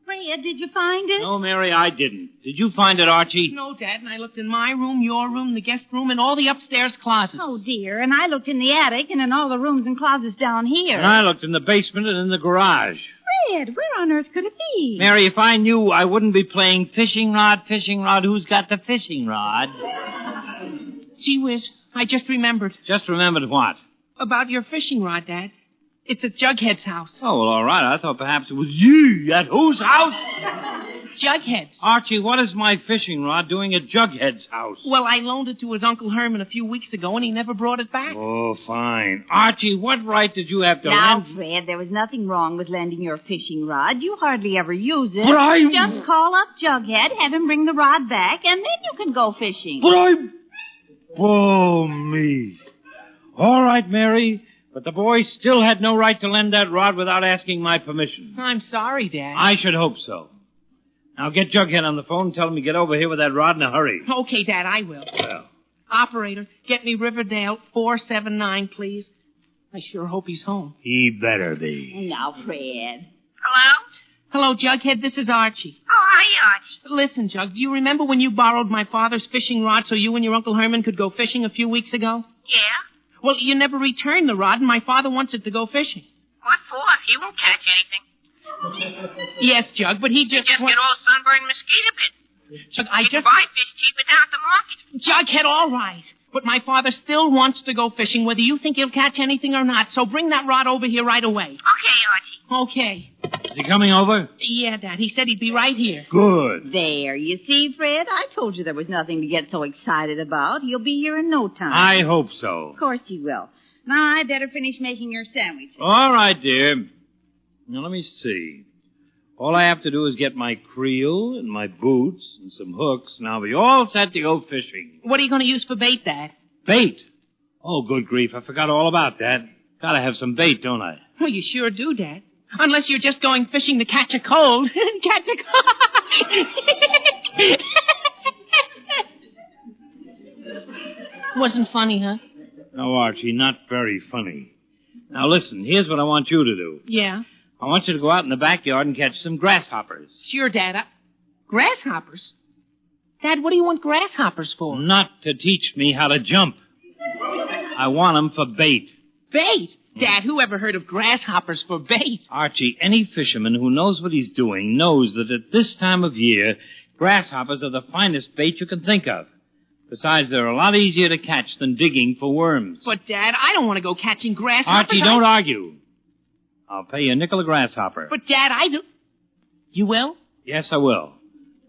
Fred, did you find it? No, Mary, I didn't. Did you find it, Archie? No, Dad, and I looked in my room, your room, the guest room, and all the upstairs closets. Oh, dear, and I looked in the attic and in all the rooms and closets down here. And I looked in the basement and in the garage. Fred, where on earth could it be? Mary, if I knew, I wouldn't be playing fishing rod, who's got the fishing rod? Gee whiz, I just remembered. Just remembered what? About your fishing rod, Dad. It's at Jughead's house. Oh, well, all right. I thought perhaps it was you. At whose house? Jughead's. Archie, what is my fishing rod doing at Jughead's house? Well, I loaned it to his Uncle Herman a few weeks ago, and he never brought it back. Oh, fine. Archie, what right did you have to Now, lend... Fred, there was nothing wrong with lending your fishing rod. You hardly ever use it. But I... Just call up Jughead, have him bring the rod back, and then you can go fishing. But I... Oh, me. All right, Mary, but the boy still had no right to lend that rod without asking my permission. I'm sorry, Dad. I should hope so. Now get Jughead on the phone and tell him to get over here with that rod in a hurry. Okay, Dad, I will. Well. Operator, get me Riverdale 479, please. I sure hope he's home. He better be. Now, Fred. Hello? Hello, Jughead. This is Archie. Oh, hi, Archie. Listen, Jug, do you remember when you borrowed my father's fishing rod so you and your Uncle Herman could go fishing a few weeks ago? Yeah? Well, you never returned the rod, and my father wants it to go fishing. What for? He won't catch anything. Yes, Jug, but he just... Get all sunburned mosquito bit. Jug, You can buy fish cheaper down at the market. Jughead, all right. But my father still wants to go fishing, whether you think he'll catch anything or not. So bring that rod over here right away. Okay, Archie. Okay. Is he coming over? Yeah, Dad. He said he'd be right here. Good. There, you see, Fred? I told you there was nothing to get so excited about. He'll be here in no time. I hope so. Of course he will. Now, I better finish making your sandwich. All right, dear. Now, let me see. All I have to do is get my creel and my boots and some hooks, and I'll be all set to go fishing. What are you going to use for bait, Dad? Bait? Oh, good grief. I forgot all about that. Gotta have some bait, don't I? Well, you sure do, Dad. Unless you're just going fishing to catch a cold. Catch a cold. Wasn't funny, huh? No, Archie, not very funny. Now, listen, here's what I want you to do. Yeah? I want you to go out in the backyard and catch some grasshoppers. Sure, Dad. Grasshoppers? Dad, what do you want grasshoppers for? Not to teach me how to jump. I want them for bait. Bait? Dad, who ever heard of grasshoppers for bait? Archie, any fisherman who knows what he's doing knows that at this time of year, grasshoppers are the finest bait you can think of. Besides, they're a lot easier to catch than digging for worms. But, Dad, I don't want to go catching grasshoppers. Archie, don't argue. I'll pay you a nickel a grasshopper. But, Dad, I do... You will? Yes, I will.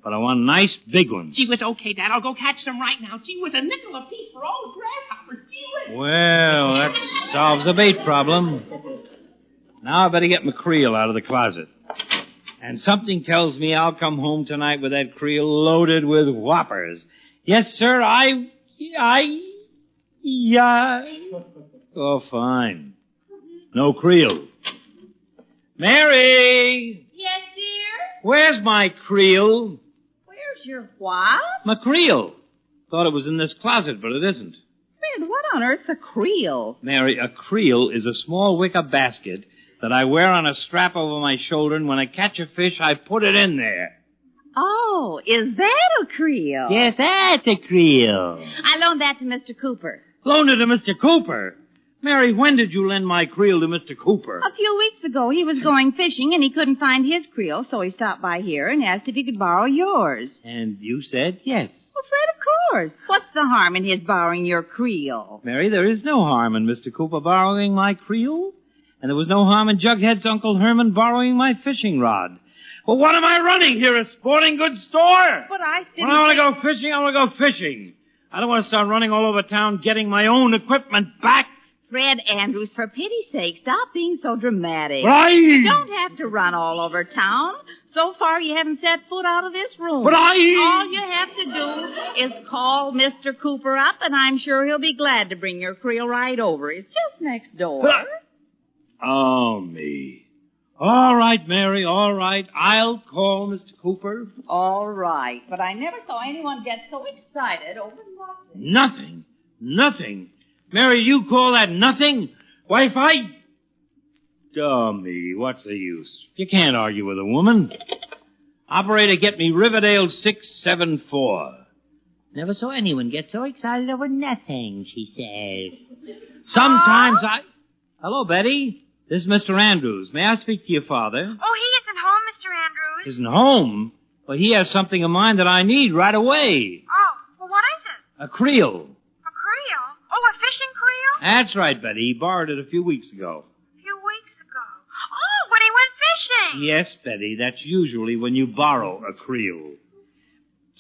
But I want nice big ones. Gee whiz, okay, Dad, I'll go catch them right now. Gee whiz, a nickel apiece for all the grasshoppers. Gee whiz. Well, that solves the bait problem. Now I better get my creel out of the closet. And something tells me I'll come home tonight with that creel loaded with whoppers. Yes, sir, Oh, fine. No creel. Mary! Yes, dear? Where's my creel? Where's Your what? My creel. Thought it was in this closet, but it isn't. Fred, what on earth's a creel? Mary, a creel is a small wicker basket that I wear on a strap over my shoulder, and when I catch a fish, I put it in there. Oh, is that a creel? Yes, that's a creel. I loaned that to Mr. Cooper. Loaned it to Mr. Cooper? Mary, when did you lend my creel to Mr. Cooper? A few weeks ago, he was going fishing, and he couldn't find his creel, so he stopped by here and asked if he could borrow yours. And you said yes. Well, Fred, of course. What's the harm in his borrowing your creel? Mary, there is no harm in Mr. Cooper borrowing my creel. And there was no harm in Jughead's Uncle Herman borrowing my fishing rod. Well, what am I running here, a sporting goods store? But I didn't... When I want to go fishing, I want to go fishing. I don't want to start running all over town getting my own equipment back. Fred Andrews, for pity's sake, stop being so dramatic. Right. You don't have to run all over town. So far, you haven't set foot out of this room. But All you have to do is call Mr. Cooper up, and I'm sure he'll be glad to bring your creel right over. It's just next door. Oh, me. All right, Mary, all right. I'll call Mr. Cooper. All right, but I never saw anyone get so excited over nothing. Nothing? Nothing? Mary, you call that nothing? Why, if I... Oh, me, what's the use? You can't argue with a woman. Operator, get me Riverdale 674. Never saw anyone get so excited over nothing, she says. Sometimes I... Hello, Betty. This is Mr. Andrews. May I speak to your father? Oh, he isn't home, Mr. Andrews. Isn't home? Well, he has something of mine that I need right away. Oh, well, what is it? A creel. A creel? Oh, a fishing creel? That's right, Betty. He borrowed it a few weeks ago. A few weeks ago. Oh, when he went fishing. Yes, Betty. That's usually when you borrow a creel.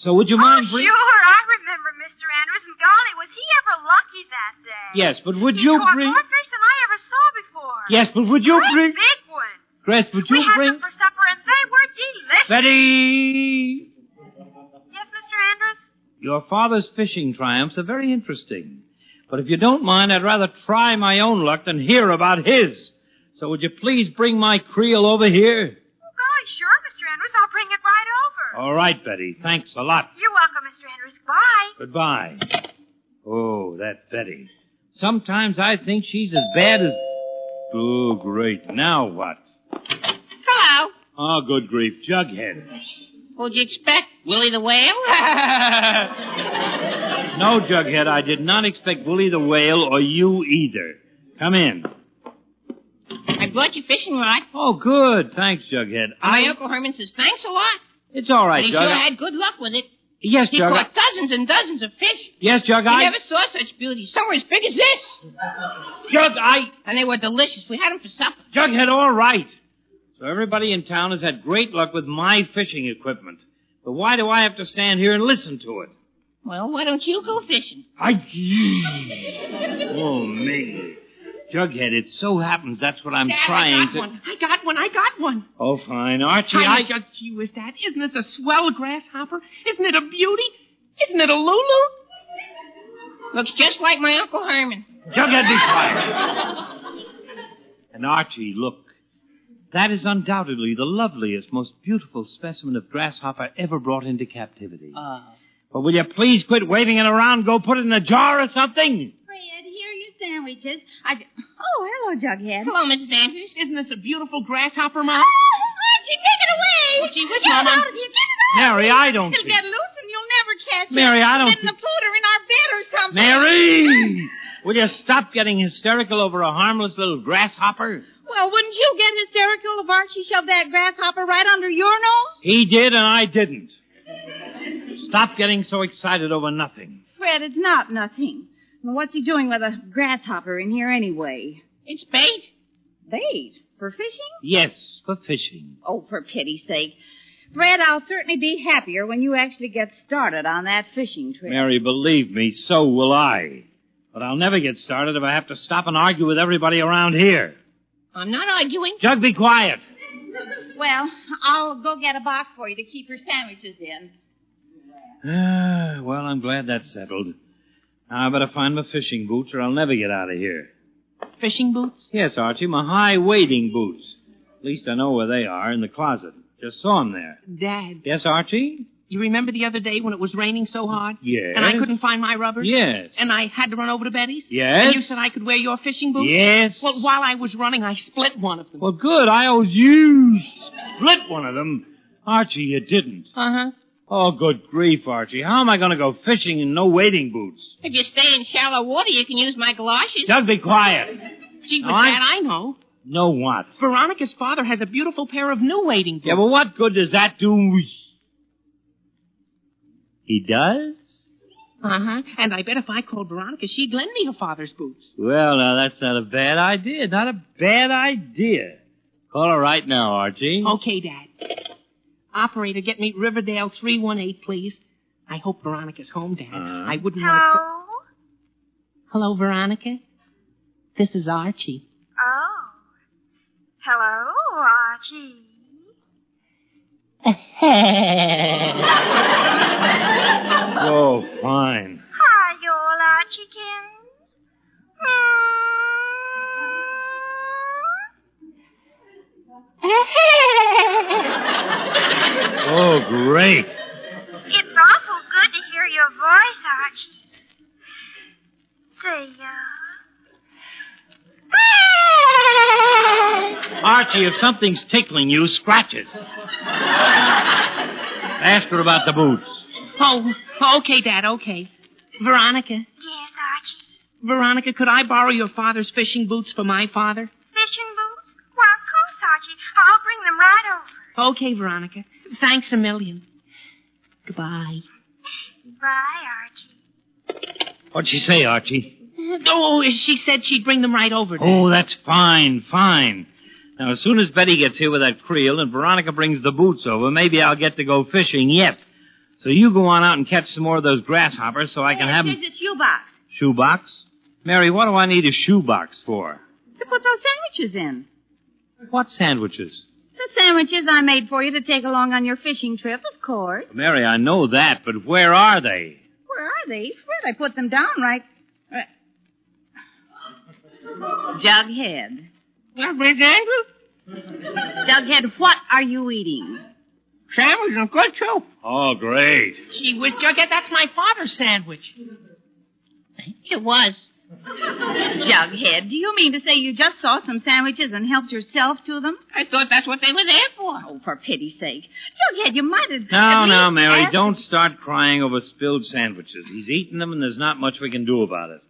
So would you mind... Sure. I remember Mr. Andrews, and golly, was he ever lucky that day. Yes, but would He you caught bring... more fish than I ever saw before. Yes, but would you Great bring... big one. Grace, would you We had bring... them for supper, and they were delicious. Betty! Yes, Mr. Andrews? Your father's fishing triumphs are very interesting. But if you don't mind, I'd rather try my own luck than hear about his. So would you please bring my creel over here? Oh, golly, sure, Mr. Andrews. I'll bring it right over. All right, Betty. Thanks a lot. You're welcome, Mr. Andrews. Bye. Goodbye. Oh, that Betty. Sometimes I think she's as bad as... Oh, great. Now what? Hello. Oh, good grief. Jughead. What'd you expect? Willie the Whale? No, Jughead, I did not expect Willie the Whale or you either. Come in. I brought you fishing rod. Oh, good. Thanks, Jughead. My Uncle Herman says thanks a lot. It's all right, And he Jug. sure had good luck with it. Yes, He Jug. caught dozens and dozens of fish. Yes, Jug, I never saw such beauty. Some were as big as this. Jug, And they were delicious. We had them for supper. Jughead, all right. So everybody in town has had great luck with my fishing equipment. But why do I have to stand here and listen to it? Well, why don't you go fishing? Oh, me. Jughead, it so happens that's what I'm trying I got one. Oh, fine. Archie, Gee whiz, Dad. Isn't this a swell grasshopper? Isn't it a beauty? Isn't it a Lulu? Looks just like my Uncle Herman. Jughead, be quiet. And Archie, look. That is undoubtedly the loveliest, most beautiful specimen of grasshopper ever brought into captivity. But will you please quit waving it around? Go put it in a jar or something? Fred, here are your sandwiches. Oh, hello, Jughead. Hello, Mrs. Andrews. Isn't this a beautiful grasshopper, Mom? Archie, take it away. Well, gee whiz, Get it Mama. out of here. Get it out. Mary, I don't It'll think... get loose and you'll never catch it. Mary, I don't Get in the food or in our bed or something. Mary! Will you stop getting hysterical over a harmless little grasshopper? Well, wouldn't you get hysterical if Archie shoved that grasshopper right under your nose? He did, and I didn't. Stop getting so excited over nothing. Fred, it's not nothing. Well, what's he doing with a grasshopper in here anyway? It's bait. Bait? For fishing? Yes, for fishing. Oh, for pity's sake. Fred, I'll certainly be happier when you actually get started on that fishing trip. Mary, believe me, so will I. But I'll never get started if I have to stop and argue with everybody around here. I'm not arguing. Jug, be quiet. Well, I'll go get a box for you to keep your sandwiches in. Well, I'm glad that's settled. Now I better find my fishing boots or I'll never get out of here. Fishing boots? Yes, Archie, my high wading boots. At least I know where they are, in the closet. Just saw them there. Dad. Yes, Archie? You remember the other day when it was raining so hard? Yes. And I couldn't find my rubbers? Yes. And I had to run over to Betty's? Yes. And you said I could wear your fishing boots? Yes. Well, while I was running, I split one of them. Well, good. I owed you split one of them. Archie, you didn't. Uh-huh. Oh, good grief, Archie. How am I going to go fishing in no wading boots? If you stay in shallow water, you can use my galoshes. Doug, be quiet. Gee, but Now, Dad, I know. Know what? Veronica's father has a beautiful pair of new wading boots. Yeah, well, what good does that do? He does? Uh-huh. And I bet if I called Veronica, she'd lend me her father's boots. Well, now, that's not a bad idea. Not a bad idea. Call her right now, Archie. Okay, Dad. Operator, get me Riverdale 318, please. I hope Veronica's home, Dad. I wouldn't want to... Hello, Veronica. This is Archie. Oh. Hello, Archie. Oh, fine. Hi, you all Archiekins. Oh, great. It's awful good to hear your voice, Archie. See ya. Archie, if something's tickling you, scratch it. Ask her about the boots. Oh, okay, Dad, okay. Veronica. Yes, Archie. Veronica, could I borrow your father's fishing boots for my father? Fishing boots? Why, of course, Archie. I'll bring them right over. Okay, Veronica. Thanks a million. Goodbye. Bye, Archie. What'd she say, Archie? Oh, she said she'd bring them right over, Dad. Oh, that's fine, fine. Now, as soon as Betty gets here with that creel and Veronica brings the boots over, maybe I'll get to go fishing yet. So you go on out and catch some more of those grasshoppers so I can have them... Here's a shoebox. Shoebox? Mary, what do I need a shoebox for? To put those sandwiches in. What sandwiches? The sandwiches I made for you to take along on your fishing trip, of course. Mary, I know that, but where are they? Where are they? Fred, I put them down right... Jughead. Well, Miss Andrews? Jughead, what are you eating? Sandwich and good, too. Oh, great. Gee whiz, Jughead, that's my father's sandwich. It was. Jughead, do you mean to say you just saw some sandwiches and helped yourself to them? I thought that's what they were there for. Oh, for pity's sake. Jughead, you might have... Now, Mary, don't start crying over spilled sandwiches. He's eaten them and there's not much we can do about it.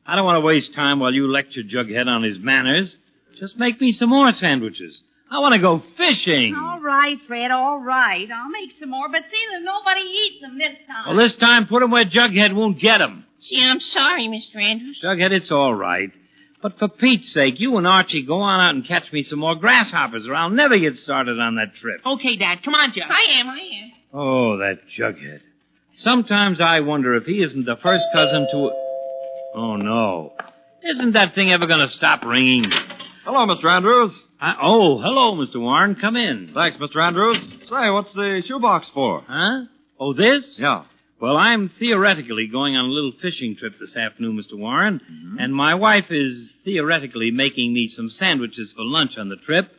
I don't want to waste time while you lecture Jughead on his manners. Just make me some more sandwiches. I want to go fishing. All right, Fred, all right. I'll make some more, but see that nobody eats them this time. Well, this time put 'em where Jughead won't get 'em. Gee, I'm sorry, Mr. Andrews. Jughead, it's all right. But for Pete's sake, you and Archie go on out and catch me some more grasshoppers, or I'll never get started on that trip. Okay, Dad. Come on, Jug. I am. Oh, that Jughead. Sometimes I wonder if he isn't the first cousin to... Oh, no. Isn't that thing ever going to stop ringing? Hello, Mr. Andrews. Hello, Mr. Warren. Come in. Thanks, Mr. Andrews. Say, what's the shoebox for? Huh? Oh, this? Yeah. Well, I'm theoretically going on a little fishing trip this afternoon, Mr. Warren, and my wife is theoretically making me some sandwiches for lunch on the trip,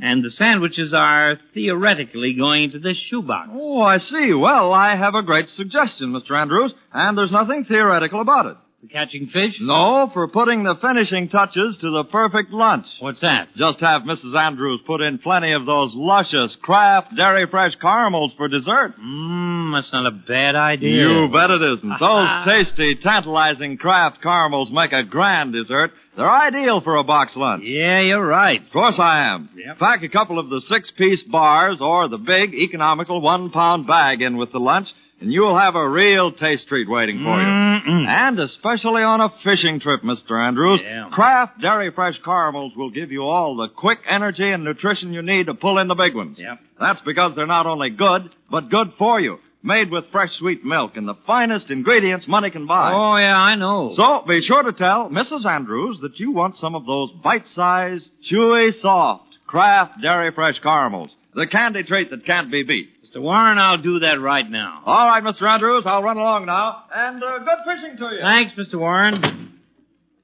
and the sandwiches are theoretically going into this shoebox. Oh, I see. Well, I have a great suggestion, Mr. Andrews, and there's nothing theoretical about it. For catching fish? No, for putting the finishing touches to the perfect lunch. What's that? Just have Mrs. Andrews put in plenty of those luscious Kraft Dairy Fresh caramels for dessert. That's not a bad idea. You bet it isn't. Those tasty, tantalizing Kraft caramels make a grand dessert. They're ideal for a box lunch. Yeah, you're right. Of course I am. Yep. Pack a couple of the 6-piece bars or the big, economical 1-pound bag in with the lunch, and you'll have a real taste treat waiting for you. And especially on a fishing trip, Mr. Andrews, Kraft Dairy Fresh caramels will give you all the quick energy and nutrition you need to pull in the big ones. Yep. That's because they're not only good, but good for you. Made with fresh sweet milk and the finest ingredients money can buy. Oh, yeah, I know. So be sure to tell Mrs. Andrews that you want some of those bite-sized, chewy, soft Kraft Dairy Fresh caramels. The candy treat that can't be beat. Mr. Warren, I'll do that right now. All right, Mr. Andrews, I'll run along now. And good fishing to you. Thanks, Mr. Warren.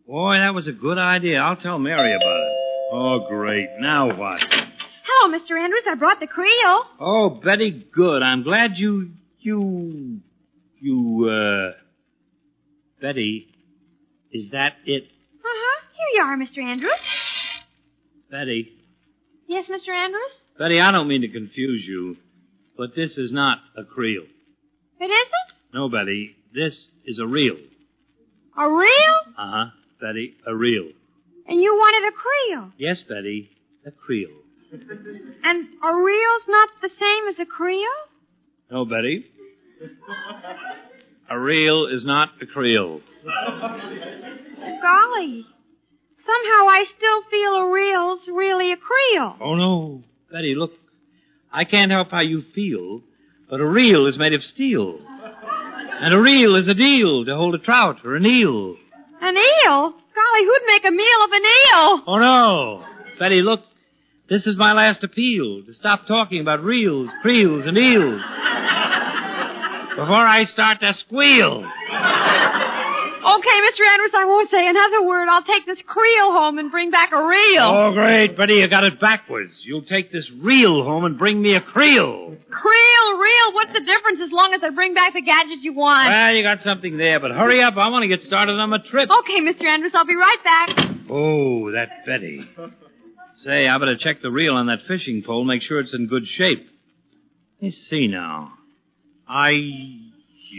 Boy, that was a good idea. I'll tell Mary about it. Oh, great. Now what? Hello, Mr. Andrews. I brought the creel. Oh, Betty, good. I'm glad you Betty, is that it? Uh-huh. Here you are, Mr. Andrews. Betty? Yes, Mr. Andrews? Betty, I don't mean to confuse you, but this is not a creel. It isn't? No, Betty, this is a reel. A reel? Uh-huh, Betty, a reel. And you wanted a creel? Yes, Betty, a creel. And a reel's not the same as a creel? No, Betty. A reel is not a creel. Golly. Somehow I still feel a reel's really a creel. Oh, no. Betty, look. I can't help how you feel, but a reel is made of steel. And a reel is a deal to hold a trout or an eel. An eel? Golly, who'd make a meal of an eel? Oh, no. Betty, look. This is my last appeal to stop talking about reels, creels, and eels before I start to squeal. Okay, Mr. Andrews, I won't say another word. I'll take this creel home and bring back a reel. Oh, great, Betty, you got it backwards. You'll take this reel home and bring me a creel. Creel, reel, what's the difference as long as I bring back the gadget you want? Well, you got something there, but hurry up. I want to get started on my trip. Okay, Mr. Andrews, I'll be right back. Oh, that Betty. Say, I better check the reel on that fishing pole, make sure it's in good shape. Let's see now.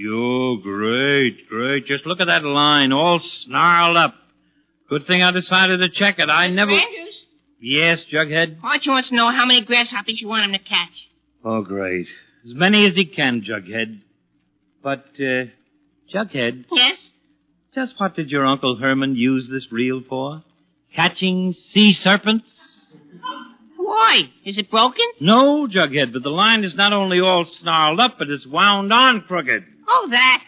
Oh, great. Just look at that line, all snarled up. Good thing I decided to check it. I never... Andrews? Yes, Jughead? Archie wants to know how many grasshoppers you want him to catch. Oh, great. As many as he can, Jughead. But, Jughead? Yes? Just what did your Uncle Herman use this reel for? Catching sea serpents? Why? Is it broken? No, Jughead, but the line is not only all snarled up, but it's wound on crooked. Oh, that.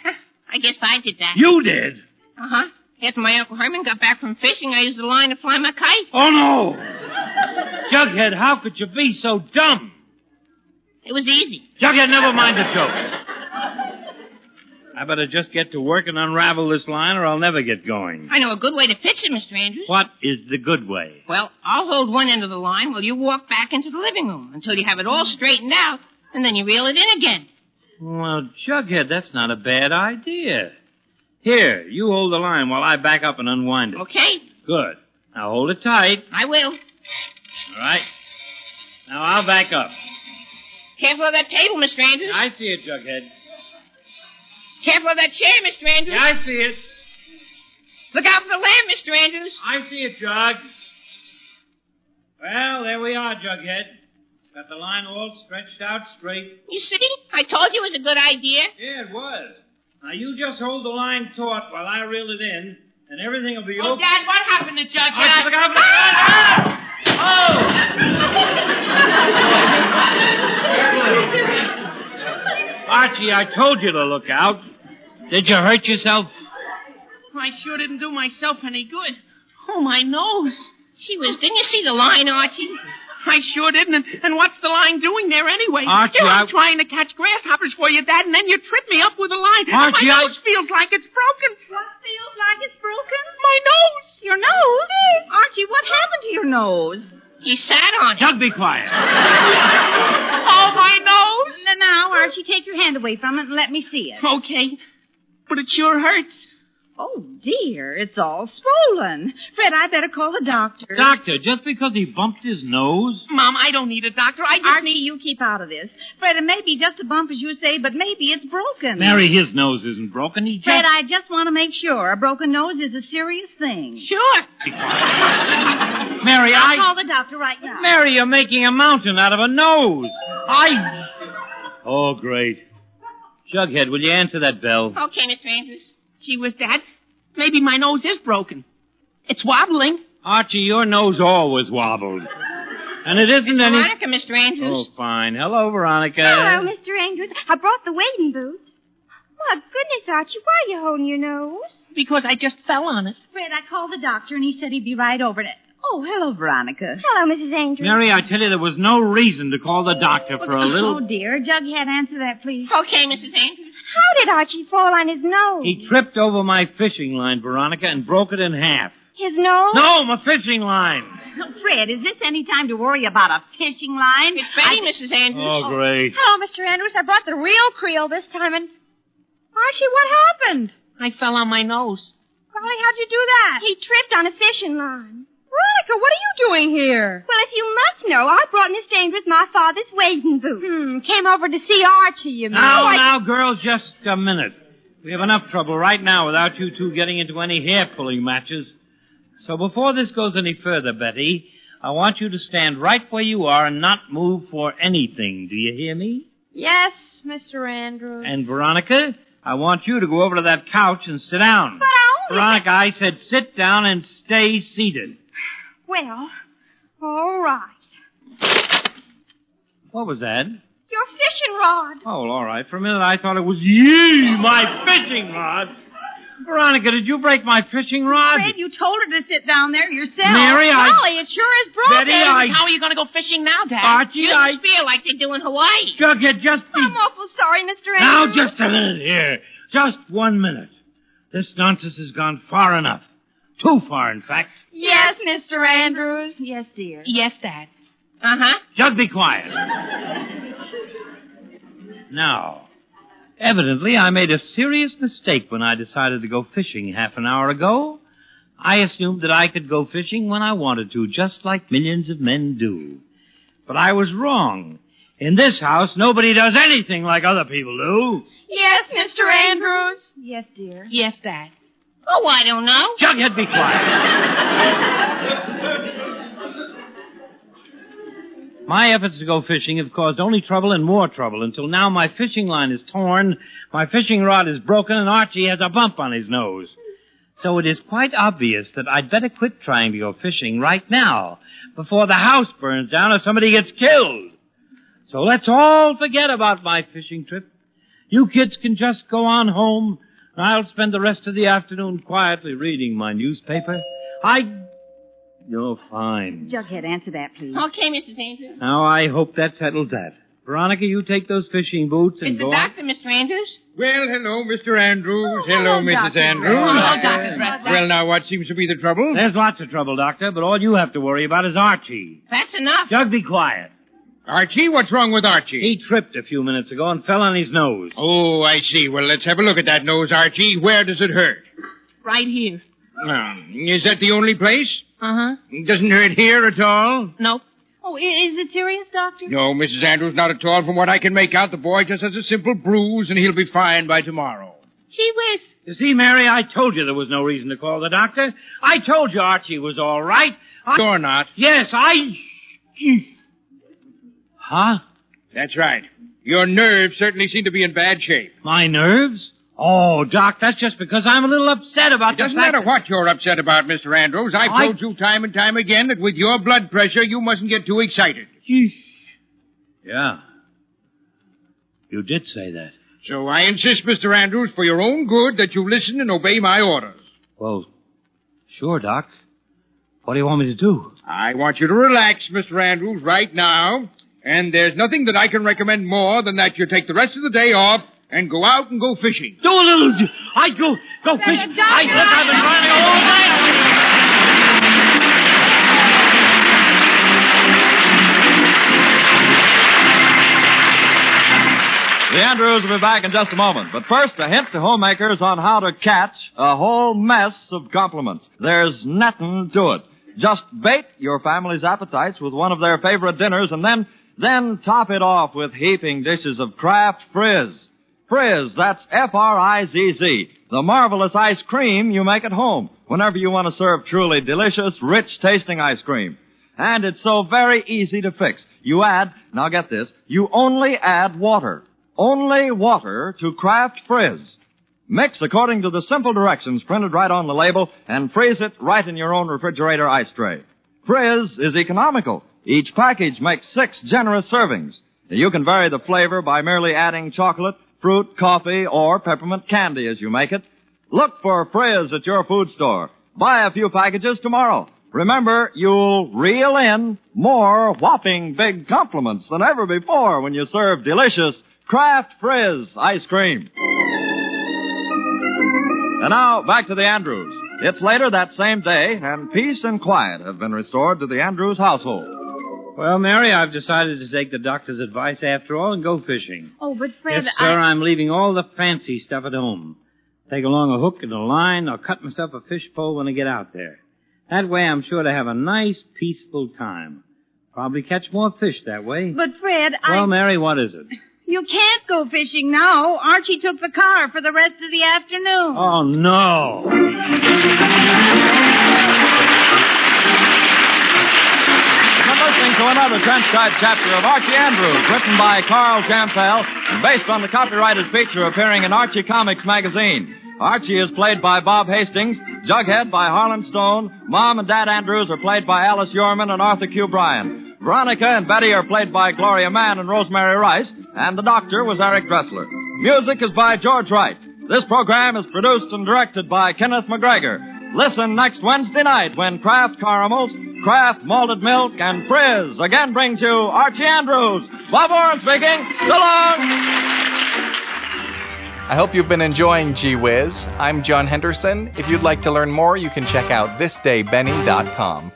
I guess I did that. You did? Uh-huh. After my Uncle Herman got back from fishing, I used the line to fly my kite. Oh, no! Jughead, how could you be so dumb? It was easy. Jughead, never mind the joke. I better just get to work and unravel this line, or I'll never get going. I know a good way to fix it, Mr. Andrews. What is the good way? Well, I'll hold one end of the line while you walk back into the living room until you have it all straightened out, and then you reel it in again. Well, Jughead, that's not a bad idea. Here, you hold the line while I back up and unwind it. Okay. Good. Now hold it tight. I will. All right. Now I'll back up. Careful of that table, Mr. Andrews. I see it, Jughead. Careful of that chair, Mr. Andrews. Yeah, I see it. Look out for the lamp, Mr. Andrews. I see it, Jug. Well, there we are, Jughead. Got the line all stretched out straight. You see? I told you it was a good idea. Yeah, it was. Now, you just hold the line taut while I reel it in, and everything will be Oh, okay. Dad, what happened to Jughead? Archie, look out for the Oh! Archie, I told you to look out. Did you hurt yourself? I sure didn't do myself any good. Oh, my nose. Gee whiz, didn't you see the line, Archie? I sure didn't. And what's the line doing there anyway? Archie, I'm trying to catch grasshoppers for you, Dad, and then you trip me up with a line. Archie, my nose feels like it's broken. What feels like it's broken? My nose. Your nose? Archie, what happened to your nose? He sat on it. Jug, be quiet. Oh, my nose. Now, Archie, take your hand away from it and let me see it. Okay. But it sure hurts. Oh, dear, it's all swollen. Fred, I better call the doctor. Doctor, just because he bumped his nose? Mom, I don't need a doctor. I just Archie, you keep out of this. Fred, it may be just a bump, as you say, but maybe it's broken. Mary, his nose isn't broken. He just... Fred, I just want to make sure. A broken nose is a serious thing. Sure. Mary, I'll call the doctor right now. Mary, you're making a mountain out of a nose. Oh, great. Jughead, will you answer that bell? Okay, Mr. Andrews. Gee whiz, Dad. Maybe my nose is broken. It's wobbling. Archie, your nose always wobbled. And it isn't any... Veronica, Mr. Andrews. Oh, fine. Hello, Veronica. Hello, Mr. Andrews. I brought the wading boots. My goodness, Archie, why are you holding your nose? Because I just fell on it. Fred, I called the doctor, and he said he'd be right over it. Oh, hello, Veronica. Hello, Mrs. Andrews. Mary, I tell you, there was no reason to call the doctor for a little... Oh, dear. Jughead, answer that, please. Okay, Mrs. Andrews. How did Archie fall on his nose? He tripped over my fishing line, Veronica, and broke it in half. His nose? No, my fishing line. Fred, is this any time to worry about a fishing line? It's Betty, Mrs. Andrews. Oh, great. Hello, Mr. Andrews. I brought the real Creole this time, and... Archie, what happened? I fell on my nose. Golly, how'd you do that? He tripped on a fishing line. Veronica, what are you doing here? Well, if you must know, I brought Mr. Andrews my father's wading boots. Came over to see Archie, you mean. Now, girls, just a minute. We have enough trouble right now without you two getting into any hair-pulling matches. So before this goes any further, Betty, I want you to stand right where you are and not move for anything. Do you hear me? Yes, Mr. Andrews. And Veronica, I want you to go over to that couch and sit down. But I only... Veronica, I said sit down and stay seated. Well, all right. What was that? Your fishing rod. Oh, all right. For a minute, I thought it was my fishing rod. Veronica, did you break my fishing rod? Fred, you told her to sit down there yourself. Mary, Golly, it sure is broken. Betty, How are you going to go fishing now, Dad? Archie, you just feel like they do in Hawaii. Jughead, just be... I'm awful sorry, Mr. Now, Andrews. just a minute here. Just 1 minute. This nonsense has gone far enough. Too far, in fact. Yes, Mr. Andrews. Yes, dear. Yes, Dad. Uh-huh. Jug, be quiet. Now, evidently I made a serious mistake when I decided to go fishing half an hour ago. I assumed that I could go fishing when I wanted to, just like millions of men do. But I was wrong. In this house, nobody does anything like other people do. Yes, Mr. Andrews. Yes, dear. Yes, Dad. Oh, I don't know. Jughead, be quiet. My efforts to go fishing have caused only trouble and more trouble until now my fishing line is torn, my fishing rod is broken, and Archie has a bump on his nose. So it is quite obvious that I'd better quit trying to go fishing right now before the house burns down or somebody gets killed. So let's all forget about my fishing trip. You kids can just go on home, and I'll spend the rest of the afternoon quietly reading my newspaper. You're fine. Jughead, answer that, please. Okay, Mrs. Andrews. Now, I hope that settles that. Veronica, you take those fishing boots and It's go the doctor, Mr. Andrews. Well, hello, Mr. Andrews. Hello, Mrs. Dr. Andrews. Hello, Dr. Brett. Well, now, what seems to be the trouble? There's lots of trouble, Doctor, but all you have to worry about is Archie. That's enough. Jug, be quiet. Archie? What's wrong with Archie? He tripped a few minutes ago and fell on his nose. Oh, I see. Well, let's have a look at that nose, Archie. Where does it hurt? Right here. Is that the only place? Uh-huh. Doesn't hurt here at all? Nope. Oh, is it serious, Doctor? No, Mrs. Andrews, not at all. From what I can make out, the boy just has a simple bruise, and he'll be fine by tomorrow. Gee whiz. You see, Mary, I told you there was no reason to call the doctor. I told you Archie was all right. You're not. Yes, Huh? That's right. Your nerves certainly seem to be in bad shape. My nerves? Oh, Doc, that's just because I'm a little upset about It doesn't matter what you're upset about, Mr. Andrews. I've told you time and time again that with your blood pressure, you mustn't get too excited. Yeah. You did say that. So I insist, Mr. Andrews, for your own good, that you listen and obey my orders. Well, sure, Doc. What do you want me to do? I want you to relax, Mr. Andrews, right now. And there's nothing that I can recommend more than that you take the rest of the day off and go out and go fishing. Do a little... I go fishing. I said I've been running all night. The Andrews will be back in just a moment. But first, a hint to homemakers on how to catch a whole mess of compliments. There's nothing to it. Just bait your family's appetites with one of their favorite dinners and then top it off with heaping dishes of Kraft Frizz. Frizz, that's F-R-I-Z-Z. The marvelous ice cream you make at home whenever you want to serve truly delicious, rich-tasting ice cream. And it's so very easy to fix. You add, now get this, you only add water. Only water to Kraft Frizz. Mix according to the simple directions printed right on the label and freeze it right in your own refrigerator ice tray. Frizz is economical. Each package makes 6 generous servings. You can vary the flavor by merely adding chocolate, fruit, coffee, or peppermint candy as you make it. Look for Frizz at your food store. Buy a few packages tomorrow. Remember, you'll reel in more whopping big compliments than ever before when you serve delicious Kraft Frizz ice cream. And now, back to the Andrews. It's later that same day, and peace and quiet have been restored to the Andrews household. Well, Mary, I've decided to take the doctor's advice after all and go fishing. Oh, but Fred, Yes, sir, I'm leaving all the fancy stuff at home. Take along a hook and a line. I'll cut myself a fish pole when I get out there. That way I'm sure to have a nice, peaceful time. Probably catch more fish that way. But Fred, Well, Mary, what is it? You can't go fishing now. Archie took the car for the rest of the afternoon. Oh, no. You're listening to another transcribed chapter of Archie Andrews, written by Carl Jampel and based on the copyrighted feature appearing in Archie Comics magazine. Archie is played by Bob Hastings, Jughead by Harlan Stone, Mom and Dad Andrews are played by Alice Yorman and Arthur Q. Bryan. Veronica and Betty are played by Gloria Mann and Rosemary Rice, and the doctor was Eric Dressler. Music is by George Wright. This program is produced and directed by Kenneth McGregor. Listen next Wednesday night when Kraft Caramels, Kraft Malted Milk, and Frizz again brings you Archie Andrews. Bob Warren speaking. So long! I hope you've been enjoying Gee Whiz. I'm John Henderson. If you'd like to learn more, you can check out thisdaybenny.com.